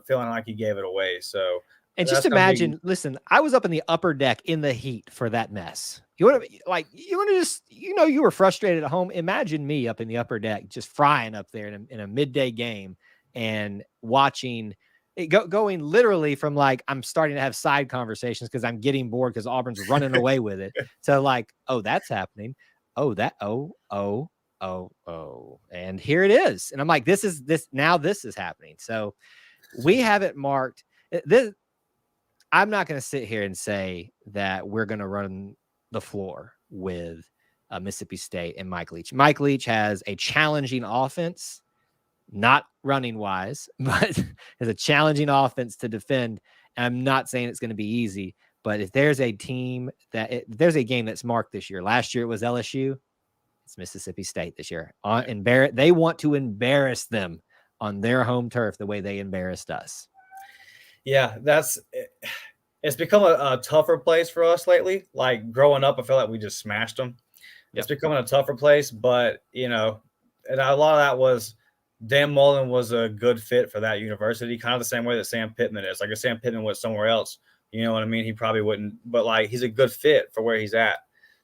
feeling like you gave it away. So, and just imagine, listen, I was up in the upper deck in the heat for that mess. You want to just, you were frustrated at home. Imagine me up in the upper deck, just frying up there in a midday game and watching it going literally from like, I'm starting to have side conversations because I'm getting bored because Auburn's running away with it. So like, oh, that's happening. Oh, and here it is. And I'm like, this is happening. So we have it marked. I'm not going to sit here and say that we're going to run the floor with Mississippi State and Mike Leach. Mike Leach has a challenging offense, not running wise, but has a challenging offense to defend. And I'm not saying it's going to be easy, but if there's a team there's a game that's marked this year. Last year it was LSU. It's Mississippi State this year. They want to embarrass them on their home turf the way they embarrassed us. Yeah, it's become a tougher place for us lately. Like growing up, I feel like we just smashed them. It's becoming a tougher place, but and a lot of that was Dan Mullen was a good fit for that university, kind of the same way that Sam Pittman is. Like if Sam Pittman was somewhere else, you know what I mean? He probably wouldn't, but like he's a good fit for where he's at.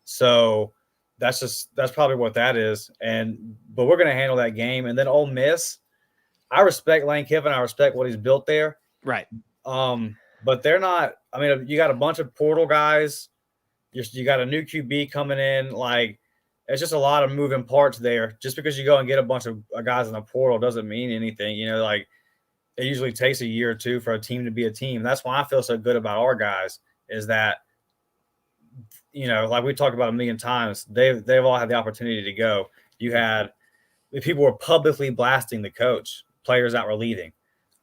So that's probably what that is. But we're gonna handle that game. And then Ole Miss, I respect Lane Kiffin. I respect what he's built there. Right. But they're not. I mean, you got a bunch of portal guys. You got a new QB coming in. Like, it's just a lot of moving parts there. Just because you go and get a bunch of guys in the portal doesn't mean anything. Like it usually takes a year or two for a team to be a team. That's why I feel so good about our guys is that, like we talked about a million times, they've all had the opportunity to go. People were publicly blasting the coach, players that were leaving.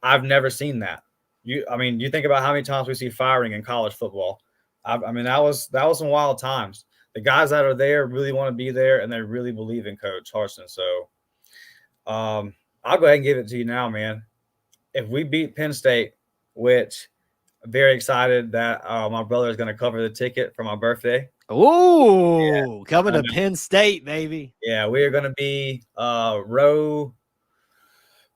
I've never seen that. You think about how many times we see firing in college football. That was some wild times. The guys that are there really want to be there, and they really believe in Coach Harsin. So I'll go ahead and give it to you now, man. If we beat Penn State, which I'm very excited that my brother is going to cover the ticket for my birthday. Oh, coming to Penn State, baby. Yeah, we are going to be row.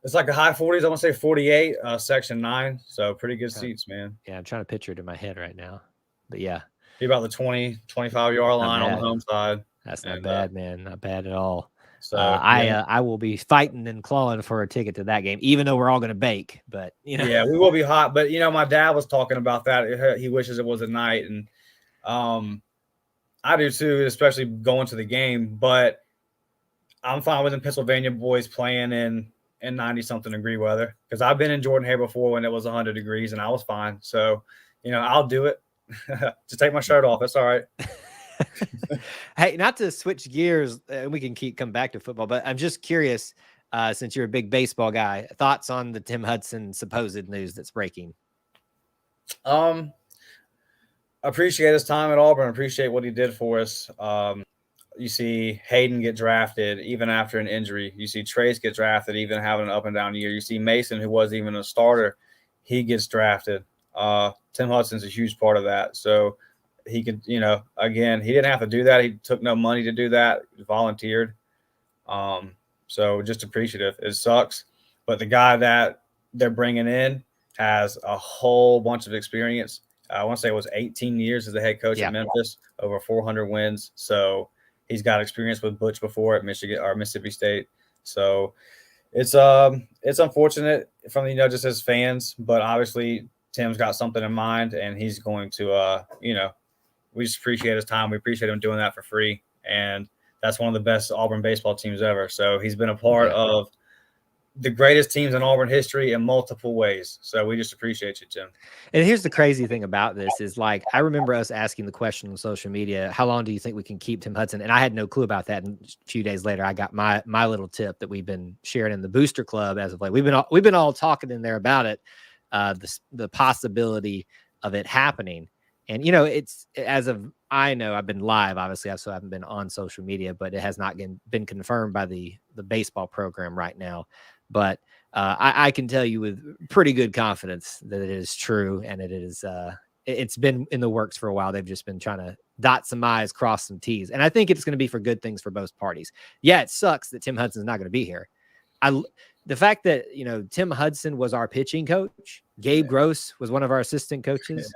It's like the high 40s. I want to say 48, section 9. So pretty good seats, man. Yeah, I'm trying to picture it in my head right now. But yeah. Be about the 20, 25-yard line on the home side. That's not bad, man. Not bad at all. So I will be fighting and clawing for a ticket to that game, even though we're all going to bake. But yeah, we will be hot. But my dad was talking about that. He wishes it was at night, and I do too, especially going to the game. But I'm fine with the Pennsylvania boys playing in 90-something degree weather because I've been in Jordan-Hare before when it was 100 degrees and I was fine. So I'll do it. Just take my shirt off. That's all right. Hey, not to switch gears, we can come back to football, but I'm just curious, since you're a big baseball guy, thoughts on the Tim Hudson supposed news that's breaking? Appreciate his time at Auburn. Appreciate what he did for us. You see Hayden get drafted even after an injury. You see Trace get drafted even having an up and down year. You see Mason, who wasn't even a starter, he gets drafted. Tim Hudson's a huge part of that. So he could, again, he didn't have to do that. He took no money to do that. He volunteered. So just appreciative. It sucks. But the guy that they're bringing in has a whole bunch of experience. I want to say it was 18 years as the head coach at Memphis, over 400 wins. So he's got experience with Butch before at Michigan or Mississippi State. So it's unfortunate from, just as fans, but obviously Tim's got something in mind and he's going to, we just appreciate his time. We appreciate him doing that for free. And that's one of the best Auburn baseball teams ever. So he's been a part of the greatest teams in Auburn history in multiple ways. So we just appreciate you, Tim. And here's the crazy thing about this is, like, I remember us asking the question on social media, how long do you think we can keep Tim Hudson? And I had no clue about that. And a few days later, I got my little tip that we've been sharing in the Booster Club as of late. We've been all talking in there about it, the possibility of it happening. And, it's, as of, I know I've been live, obviously, so I haven't been on social media, but it has not been confirmed by the baseball program right now. But I can tell you with pretty good confidence that it is true, and it's been in the works for a while. They've just been trying to dot some I's, cross some T's, and I think it's going to be for good things for both parties. Yeah, it sucks that Tim Hudson's not going to be here. The fact that Tim Hudson was our pitching coach, Gabe Gross was one of our assistant coaches,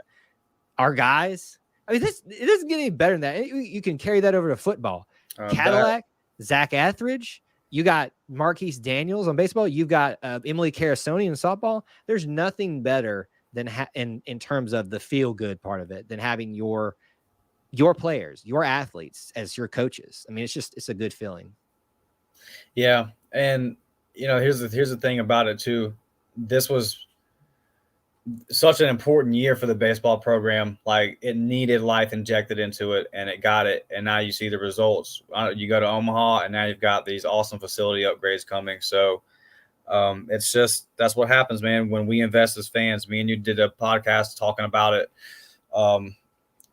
our guys. I mean, it doesn't get any better than that. You can carry that over to football. Cadillac, Zach Athridge. You got Marquise Daniels on baseball. You've got Emily Carasoni in softball. There's nothing better than in terms of the feel good part of it than having your players, your athletes as your coaches. I mean, it's a good feeling. Yeah, and here's the thing about it too. This was such an important year for the baseball program. Like, it needed life injected into it, and it got it. And now you see the results. You go to Omaha, and now you've got these awesome facility upgrades coming. So it's just, that's what happens, man, when we invest as fans. Me and you did a podcast talking about it.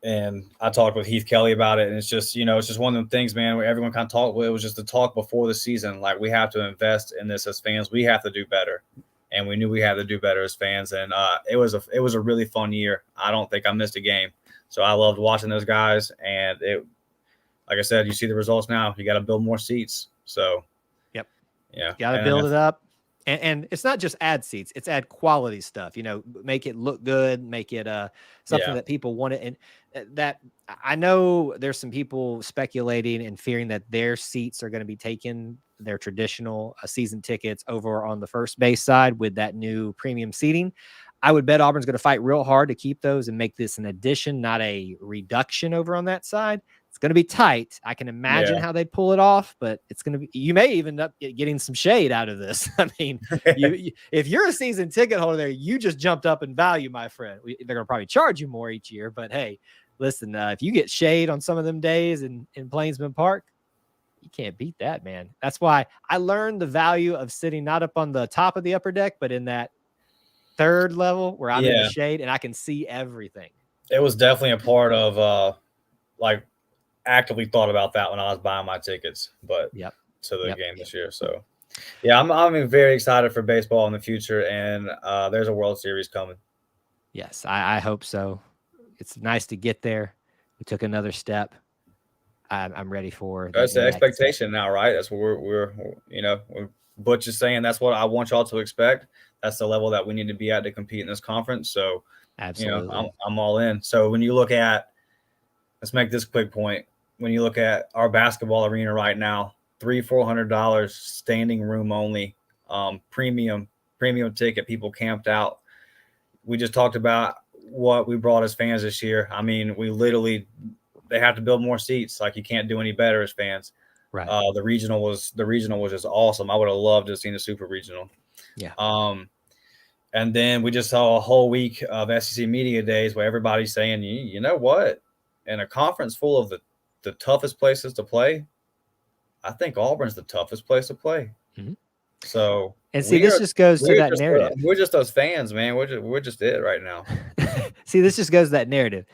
and I talked with Heath Kelly about it, and it's just, it's just one of them things, man, where everyone kind of talked. Well, it was just the talk before the season. Like, we have to invest in this as fans. We have to do better, and we knew we had to do better as fans. And it was a really fun year. I don't think I missed a game, so I loved watching those guys. And like I said, you see the results now. You got to build more seats. So, yep, yeah, got to build it up. And it's not just add seats; it's add quality stuff. Make it look good, make it something that people want it. And that I know there's some people speculating and fearing that their seats are going to be taking their traditional season tickets over on the first base side with that new premium seating. I would bet Auburn's going to fight real hard to keep those and make this an addition, not a reduction over on that side. It's going to be tight. I can imagine how they'd pull it off, but it's going to be, you may even end up getting some shade out of this. I mean, if you're a season ticket holder there, you just jumped up in value, my friend. They're going to probably charge you more each year, but hey, listen, if you get shade on some of them days in Plainsman Park, you can't beat that, man. That's why I learned the value of sitting not up on the top of the upper deck, but in that third level where I'm in the shade and I can see everything. It was definitely a part of actively thought about that when I was buying my tickets, but to the game this year. So yeah, I'm very excited for baseball in the future, and there's a World Series coming. Yes, I hope so. It's nice to get there. We took another step. I'm ready for that's the expectation now, right? That's what we're Butch is saying that's what I want y'all to expect. That's the level that we need to be at to compete in this conference. So absolutely, I'm all in. So when you look at, let's make this quick point. When you look at our basketball arena right now, $300-400 standing room only, premium ticket, people camped out. We just talked about what we brought as fans this year. I mean, they have to build more seats. Like, you can't do any better as fans. Right. The regional was just awesome. I would have loved to have seen the super regional. Yeah. And then we just saw a whole week of SEC media days where everybody's saying, you know what, in a conference full of the toughest places to play, I think Auburn's the toughest place to play. Mm-hmm. So, and see, this just goes to that narrative. We're just those fans, man. We're just it right now. See, this just goes to that narrative.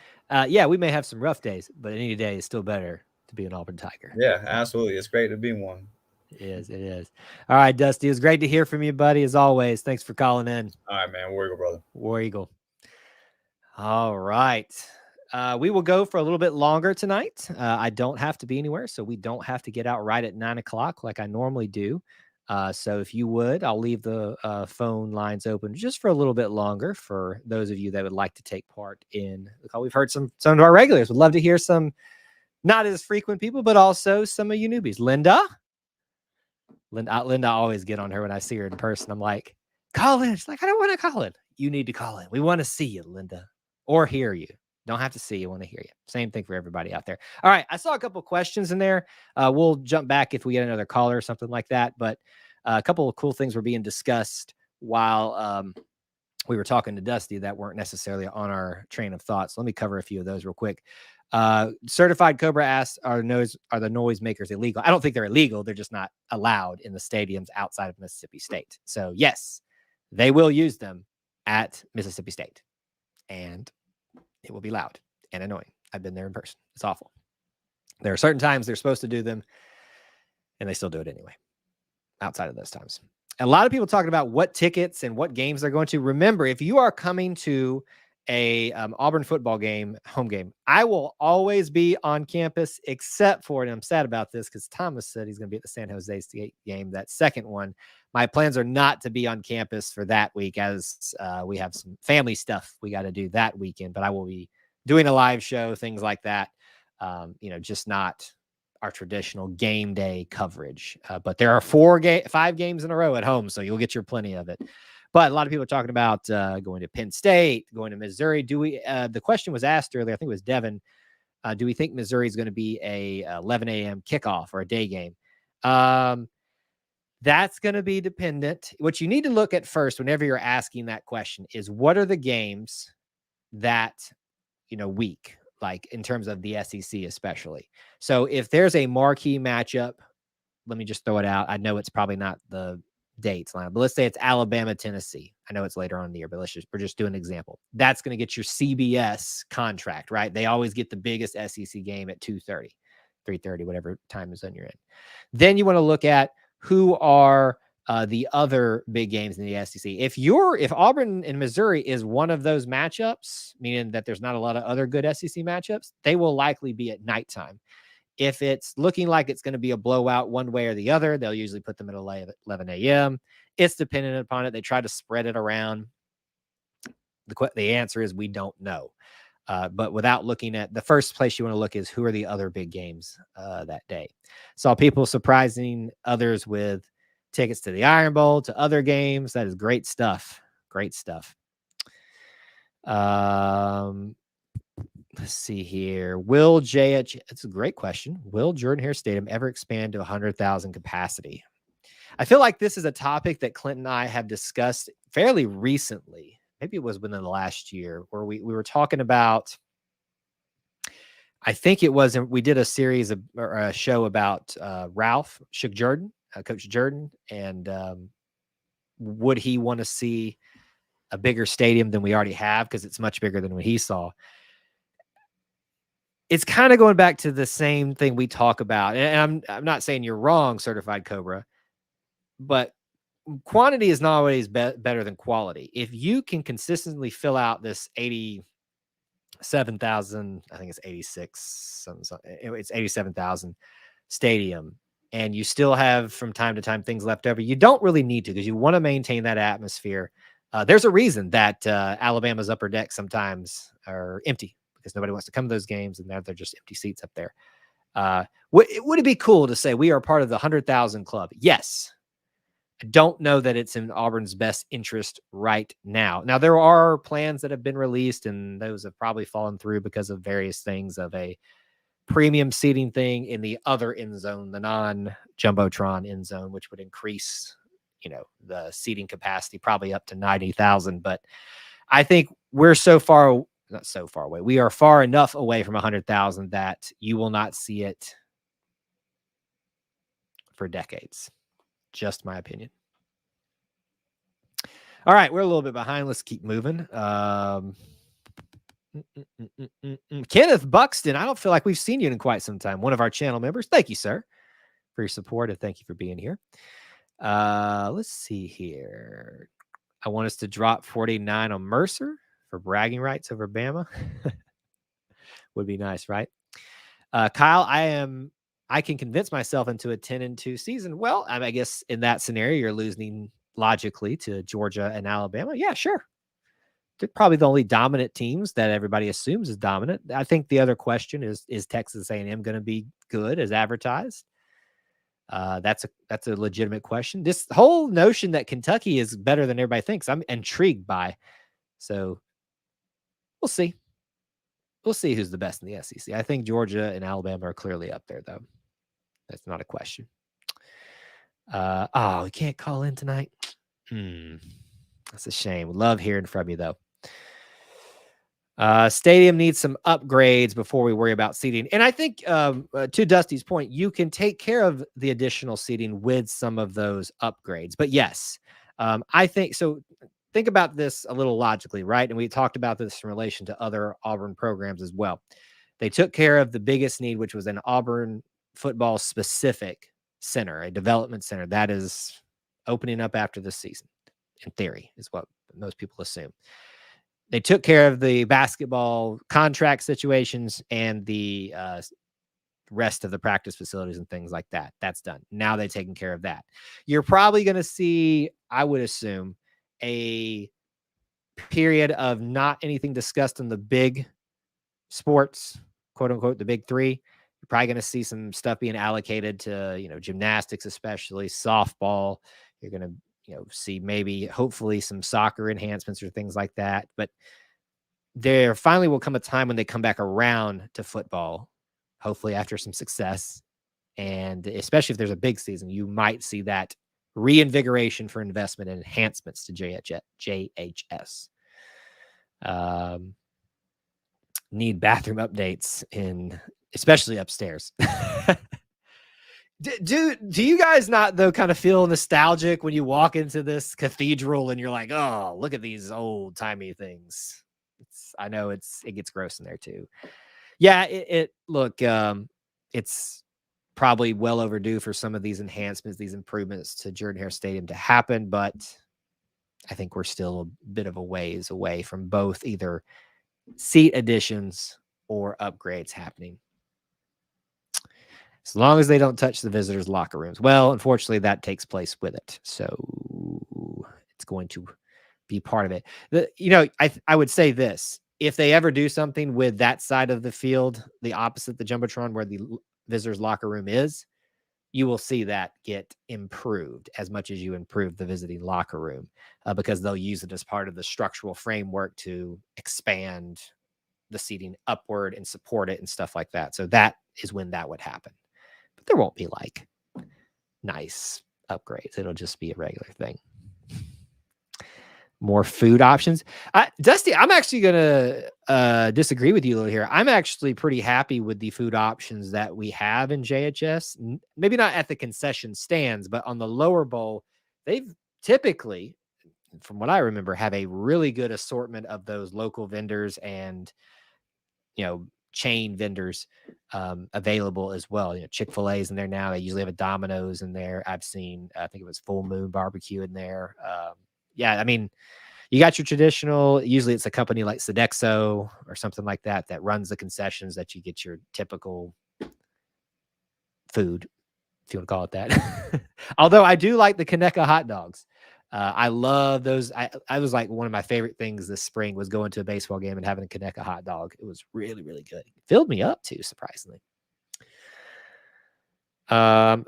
Yeah, we may have some rough days, but any day is still better to be an Auburn Tiger. Yeah, absolutely. It's great to be one. It is. All right, Dusty, it was great to hear from you, buddy, as always. Thanks for calling in. All right, man. War Eagle, brother. War Eagle. All right. We will go for a little bit longer tonight. I don't have to be anywhere, so we don't have to get out right at 9 o'clock like I normally do. So if you would, I'll leave the phone lines open just for a little bit longer for those of you that would like to take part in the call. We've heard some of our regulars. Would love to hear some not as frequent people, but also some of you newbies. Linda, I always get on her when I see her in person. I'm like, call in. She's like, I don't want to call in. You need to call in. We want to see you, Linda, or hear you. Don't have to see you, want to hear you. Same thing for everybody out there. All right. I saw a couple of questions in there. We'll jump back if we get another caller or something like that. But a couple of cool things were being discussed while we were talking to Dusty that weren't necessarily on our train of thoughts. Let me cover a few of those real quick. Certified Cobra asks, are the noise makers illegal? I don't think they're illegal. They're just not allowed in the stadiums outside of Mississippi State. So yes, they will use them at Mississippi State, and it will be loud and annoying. I've been there in person. It's awful. There are certain times they're supposed to do them, and they still do it anyway outside of those times. A lot of people talking about what tickets and what games they're going to. Remember, if you are coming to a Auburn football game, home game, I will always be on campus except for, and I'm sad about this because Thomas said he's going to be at the San Jose State game, that second one. My plans are not to be on campus for that week as we have some family stuff we got to do that weekend, but I will be doing a live show, things like that. Just not our traditional game day coverage. But there are 5 games in a row at home, so you'll get your plenty of it. But a lot of people are talking about going to Penn State, going to Missouri. Do we? The question was asked earlier, I think it was Devin. Do we think Missouri is going to be a 11 a.m. kickoff or a day game? That's going to be dependent. What you need to look at first whenever you're asking that question is what are the games that, week, like in terms of the SEC especially. So if there's a marquee matchup, let me just throw it out. I know it's probably not the dates line, but let's say it's Alabama, Tennessee. I know it's later on in the year, but we're just doing an example. That's going to get your CBS contract, right? They always get the biggest SEC game at 2:30, 3:30, whatever time zone you're in. Then you want to look at who are the other big games in the SEC. If Auburn and Missouri is one of those matchups, meaning that there's not a lot of other good SEC matchups, they will likely be at nighttime. If it's looking like it's going to be a blowout one way or the other, they'll usually put them at 11 a.m. It's dependent upon it. They try to spread it around. The answer is we don't know. But without looking at the first place you want to look is who are the other big games that day. Saw people surprising others with tickets to the Iron Bowl, to other games. That is great stuff. Great stuff. Let's see here. It's a great question. Will Jordan-Hare Stadium ever expand to 100,000 capacity? I feel like this is a topic that Clint and I have discussed fairly recently. Maybe it was within the last year where we were talking about, I think it was, we did a series of, or a show about Ralph Shook Jordan, Coach Jordan, and would he want to see a bigger stadium than we already have? Because it's much bigger than what he saw. It's kind of going back to the same thing we talk about. And I'm not saying you're wrong, Certified Cobra, but quantity is not always better than quality. If you can consistently fill out this 87,000, I think it's 86, it's 87,000 stadium, and you still have from time to time things left over, you don't really need to, because you want to maintain that atmosphere. There's a reason that Alabama's upper deck sometimes are empty, because nobody wants to come to those games, and they're just empty seats up there. Would it be cool to say we are part of the 100,000 club? Yes. I don't know that it's in Auburn's best interest right now. Now, there are plans that have been released, and those have probably fallen through because of various things of a premium seating thing in the other end zone, the non-Jumbotron end zone, which would increase, the seating capacity probably up to 90,000. But I think we're not so far away. We are far enough away from 100,000 that you will not see it for decades. Just my opinion. All right, we're a little bit behind. Let's keep moving. Kenneth Buxton, I don't feel like we've seen you in quite some time. One of our channel members. Thank you, sir, for your support, and thank you for being here. Let's see here. I want us to drop 49 on Mercer for bragging rights over Bama. Would be nice, right? Kyle, I can convince myself into a 10-2 season. Well, I guess in that scenario, you're losing logically to Georgia and Alabama. Yeah, sure. They're probably the only dominant teams that everybody assumes is dominant. I think the other question is Texas A&M going to be good as advertised? That's a legitimate question. This whole notion that Kentucky is better than everybody thinks, I'm intrigued by. So we'll see. We'll see who's the best in the SEC. I think Georgia and Alabama are clearly up there, though. That's not a question. We can't call in tonight. That's a shame. Love hearing from you, though. Stadium needs some upgrades before we worry about seating. And I think, to Dusty's point, you can take care of the additional seating with some of those upgrades. But yes, I think so. Think about this a little logically, right? And we talked about this in relation to other Auburn programs as well. They took care of the biggest need, which was an Auburn football specific center, a development center that is opening up after this season, in theory, is what most people assume. They took care of the basketball contract situations and the rest of the practice facilities and things like that. That's done. Now they're taking care of that. You're probably going to see, I would assume, a period of not anything discussed in the big sports, quote unquote, the big three. You're probably going to see some stuff being allocated to, gymnastics, especially softball. You're going to, see maybe hopefully some soccer enhancements or things like that. But there finally will come a time when they come back around to football, hopefully after some success. And especially if there's a big season, you might see that reinvigoration for investment and enhancements to JHS. Need bathroom updates especially upstairs. Do you guys not though kind of feel nostalgic when you walk into this cathedral and you're like, oh, look at these old timey things? I know it gets gross in there too. Yeah, it's probably well overdue for some of these enhancements, these improvements to Jordan-Hare Stadium to happen, but I think we're still a bit of a ways away from both either seat additions or upgrades happening. As long as they don't touch the visitors' locker rooms. Well, unfortunately, that takes place with it. So it's going to be part of it. I would say this. If they ever do something with that side of the field, the opposite the Jumbotron, where the visitors' locker room is, you will see that get improved as much as you improve the visiting locker room, because they'll use it as part of the structural framework to expand the seating upward and support it and stuff like that. So that is when that would happen. But there won't be like nice upgrades. It'll just be a regular thing. More food options. Dusty, I'm actually going to disagree with you a little here. I'm actually pretty happy with the food options that we have in JHS. Maybe not at the concession stands, but on the lower bowl, they've typically, from what I remember, have a really good assortment of those local vendors and, chain vendors available as well. Chick-fil-A's in there now. They usually have a Domino's in there. I've seen, I think it was Full Moon Barbecue in there. Yeah, I mean, you got your traditional, usually it's a company like Sodexo or something like that runs the concessions that you get your typical food, if you want to call it that. Although I do like the Conecuh hot dogs. I love those. I was like, one of my favorite things this spring was going to a baseball game and having a Conecuh hot dog. It was really, really good. It filled me up too, surprisingly.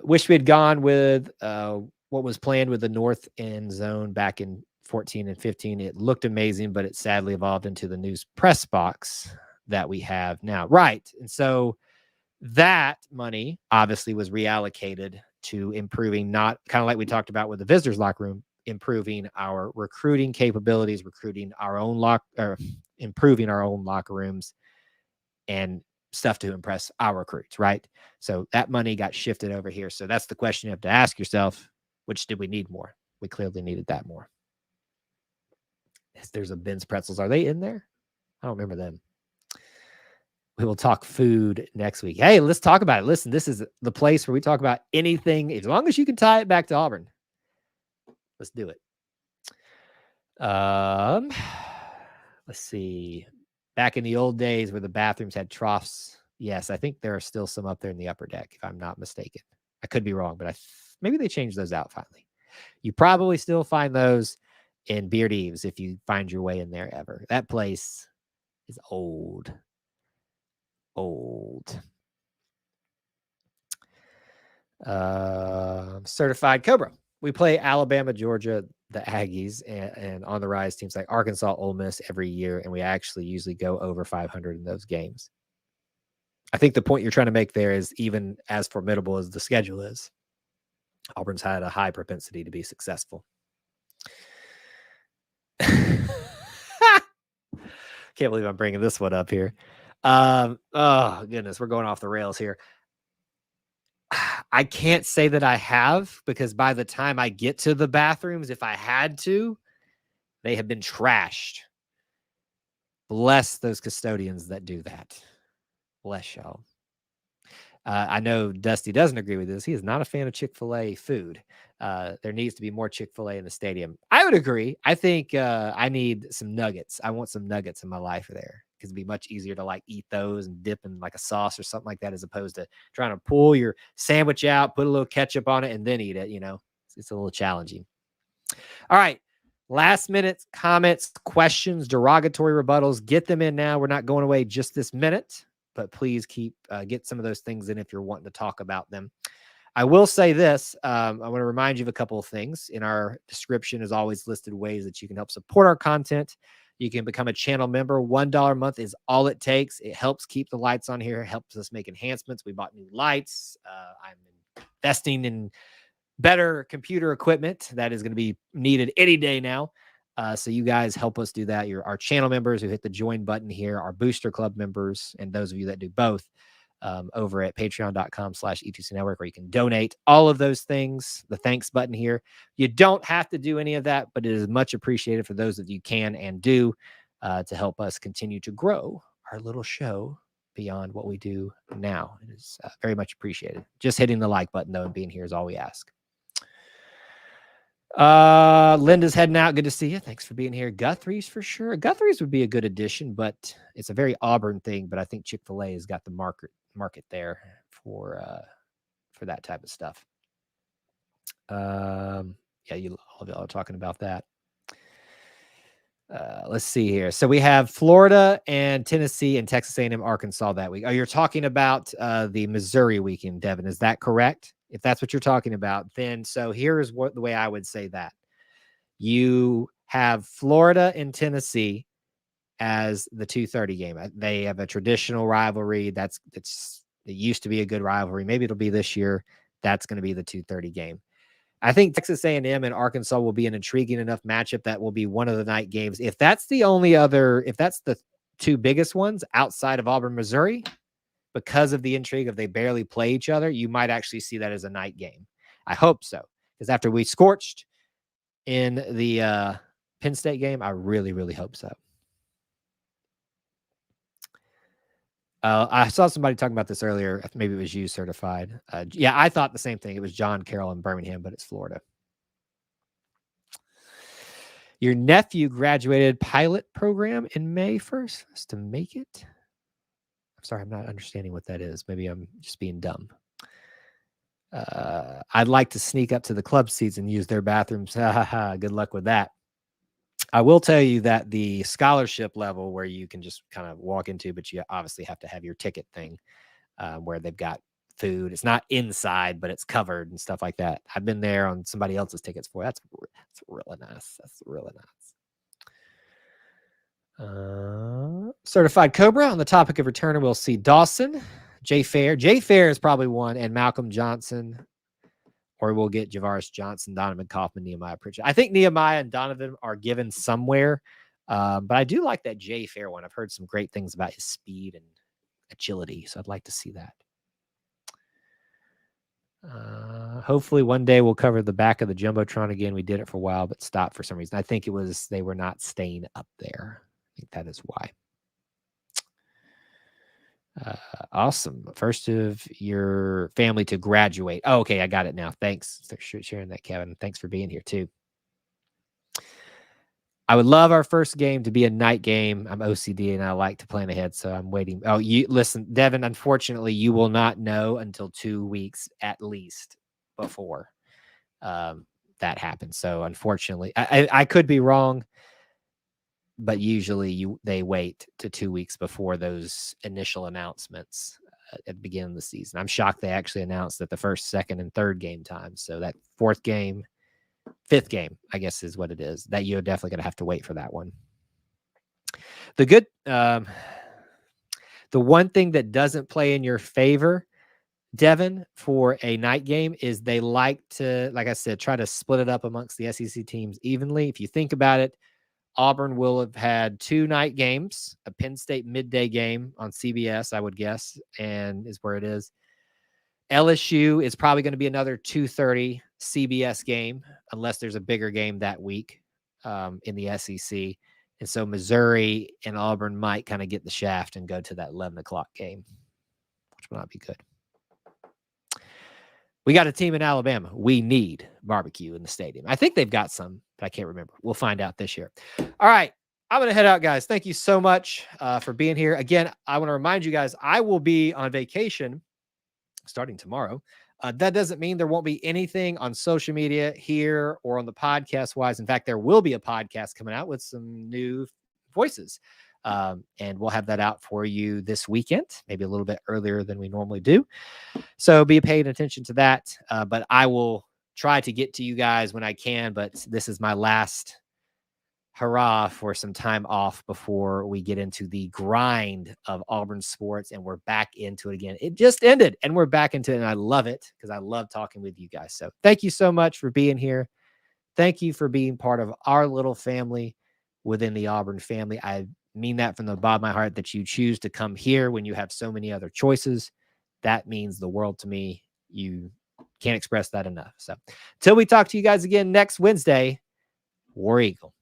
Wish we had gone with what was planned with the north end zone back in 14 and 15. It looked amazing, but it sadly evolved into the news press box that we have now. Right. And so that money obviously was reallocated to improving, not kind of like we talked about with the visitors locker room, improving our recruiting capabilities, improving our own locker rooms and stuff to impress our recruits, right? So that money got shifted over here. So that's the question you have to ask yourself, which did we need more? We clearly needed that more. There's a Ben's Pretzels. Are they in there? I don't remember them. We will talk food next week. Hey, let's talk about it. Listen, this is the place where we talk about anything, as long as you can tie it back to Auburn. Let's do it. Let's see. Back in the old days where the bathrooms had troughs. Yes, I think there are still some up there in the upper deck, if I'm not mistaken. I could be wrong, but maybe they changed those out finally. You probably still find those in Beard Eves if you find your way in there ever. That place is old. Certified Cobra. We play Alabama, Georgia, the Aggies, and on the rise teams like Arkansas, Ole Miss every year, and we actually usually go over 500 in those games. I think the point you're trying to make there is, even as formidable as the schedule is, Auburn's had a high propensity to be successful. Can't believe I'm bringing this one up here. Oh goodness, we're going off the rails here. I can't say that I have, because by the time I get to the bathrooms, if I had to, they have been trashed. Bless those custodians that do that. Bless y'all. I know Dusty doesn't agree with this. He is not a fan of Chick-fil-A food. There needs to be more Chick-fil-A in the stadium. I would agree. I think I need some nuggets. I want some nuggets in my life there, because it'd be much easier to like eat those and dip in like a sauce or something like that, as opposed to trying to pull your sandwich out, put a little ketchup on it, and then eat it. It's a little challenging. All right. Last minute comments, questions, derogatory rebuttals. Get them in now. We're not going away just this minute, but please get some of those things in if you're wanting to talk about them. I will say this. I want to remind you of a couple of things. In our description is always listed ways that you can help support our content. You can become a channel member. $1 a month is all it takes. It helps keep the lights on here. It helps us make enhancements. We bought new lights. I'm investing in better computer equipment that is going to be needed any day now. So you guys help us do that. You're our channel members who hit the join button here, our booster club members, and those of you that do both. over at patreon.com/E2C Network, where you can donate all of those things. The thanks button here. You don't have to do any of that, but it is much appreciated for those of you can and do to help us continue to grow our little show beyond what we do now. It is very much appreciated. Just hitting the like button, though, and being here is all we ask. Linda's heading out. Good to see you. Thanks for being here. Guthrie's for sure. Guthrie's would be a good addition, but it's a very Auburn thing. But I think Chick-fil-A has got the market there for that type of stuff. Yeah, all of y'all are talking about that. Let's see here. So we have Florida and Tennessee and Texas A&M, Arkansas that week. Oh, you're talking about the Missouri weekend, Devin. Is that correct? If that's what you're talking about, then so here's the way I would say that. You have Florida and Tennessee as the 2:30 game. They have a traditional rivalry. It used to be a good rivalry. Maybe it'll be this year. That's going to be the 2:30 game. I think Texas A&M and Arkansas will be an intriguing enough matchup that will be one of the night games. If that's the two biggest ones outside of Auburn, Missouri, because of the intrigue of they barely play each other, you might actually see that as a night game. I hope so, because after we scorched in the Penn State game, I really, really hope so. I saw somebody talking about this earlier. Maybe it was you, Certified. Yeah, I thought the same thing. It was John Carroll in Birmingham, but it's Florida. Your nephew graduated pilot program in May 1st to make it. I'm sorry, I'm not understanding what that is. Maybe I'm just being dumb. I'd like to sneak up to the club seats and use their bathrooms. Good luck with that. I will tell you that the scholarship level where you can just kind of walk into, but you obviously have to have your ticket thing where they've got food. It's not inside, but it's covered and stuff like that. I've been there on somebody else's tickets for. That's really nice. That's really nice. Certified Cobra. On the topic of returner, we'll see Dawson, Jay Fair. Jay Fair is probably one, and Malcolm Johnson, or we'll get Javaris Johnson, Donovan Kaufman, Nehemiah Pritchett. I think Nehemiah and Donovan are given somewhere, but I do like that Jay Fair one. I've heard some great things about his speed and agility, so I'd like to see that. Hopefully one day we'll cover the back of the Jumbotron again. We did it for a while, but stopped for some reason. I think it was they were not staying up there. I think that is why. Awesome. First of your family to graduate. Oh, okay, I got it now. Thanks for sharing that, Kevin. Thanks for being here too. I would love our first game to be a night game. I'm OCD and I like to plan ahead, so I'm waiting. Oh, you listen, Devin, unfortunately, you will not know until 2 weeks at least before that happens. So unfortunately, I could be wrong, but usually they wait to 2 weeks before those initial announcements at the beginning of the season. I'm shocked they actually announced that the first, second, and third game time. So that fourth game, fifth game, I guess is what it is, that you're definitely going to have to wait for that one. The one thing that doesn't play in your favor, Devin, for a night game is they like to, like I said, try to split it up amongst the SEC teams evenly. If you think about it, Auburn will have had 2 night games, a Penn State midday game on CBS, I would guess, and is where it is. LSU is probably going to be another 2:30 CBS game, unless there's a bigger game that week in the SEC. And so Missouri and Auburn might kind of get the shaft and go to that 11 o'clock game, which will not be good. We got a team in Alabama. We need barbecue in the stadium. I think they've got some, but I can't remember. We'll find out this year. All right. I'm going to head out, guys. Thank you so much for being here. Again, I want to remind you guys, I will be on vacation starting tomorrow. That doesn't mean there won't be anything on social media here or on the podcast wise. In fact, there will be a podcast coming out with some new voices. And we'll have that out for you this weekend, maybe a little bit earlier than we normally do. So be paying attention to that. But I will try to get to you guys when I can. But this is my last hurrah for some time off before we get into the grind of Auburn sports, and we're back into it again. It just ended and we're back into it, and I love it because I love talking with you guys. So thank you so much for being here. Thank you for being part of our little family within the Auburn family. I mean that from the bottom of my heart, that you choose to come here when you have so many other choices. that means the world to me. You can't express that enough. So till we talk to you guys again next Wednesday, War Eagle.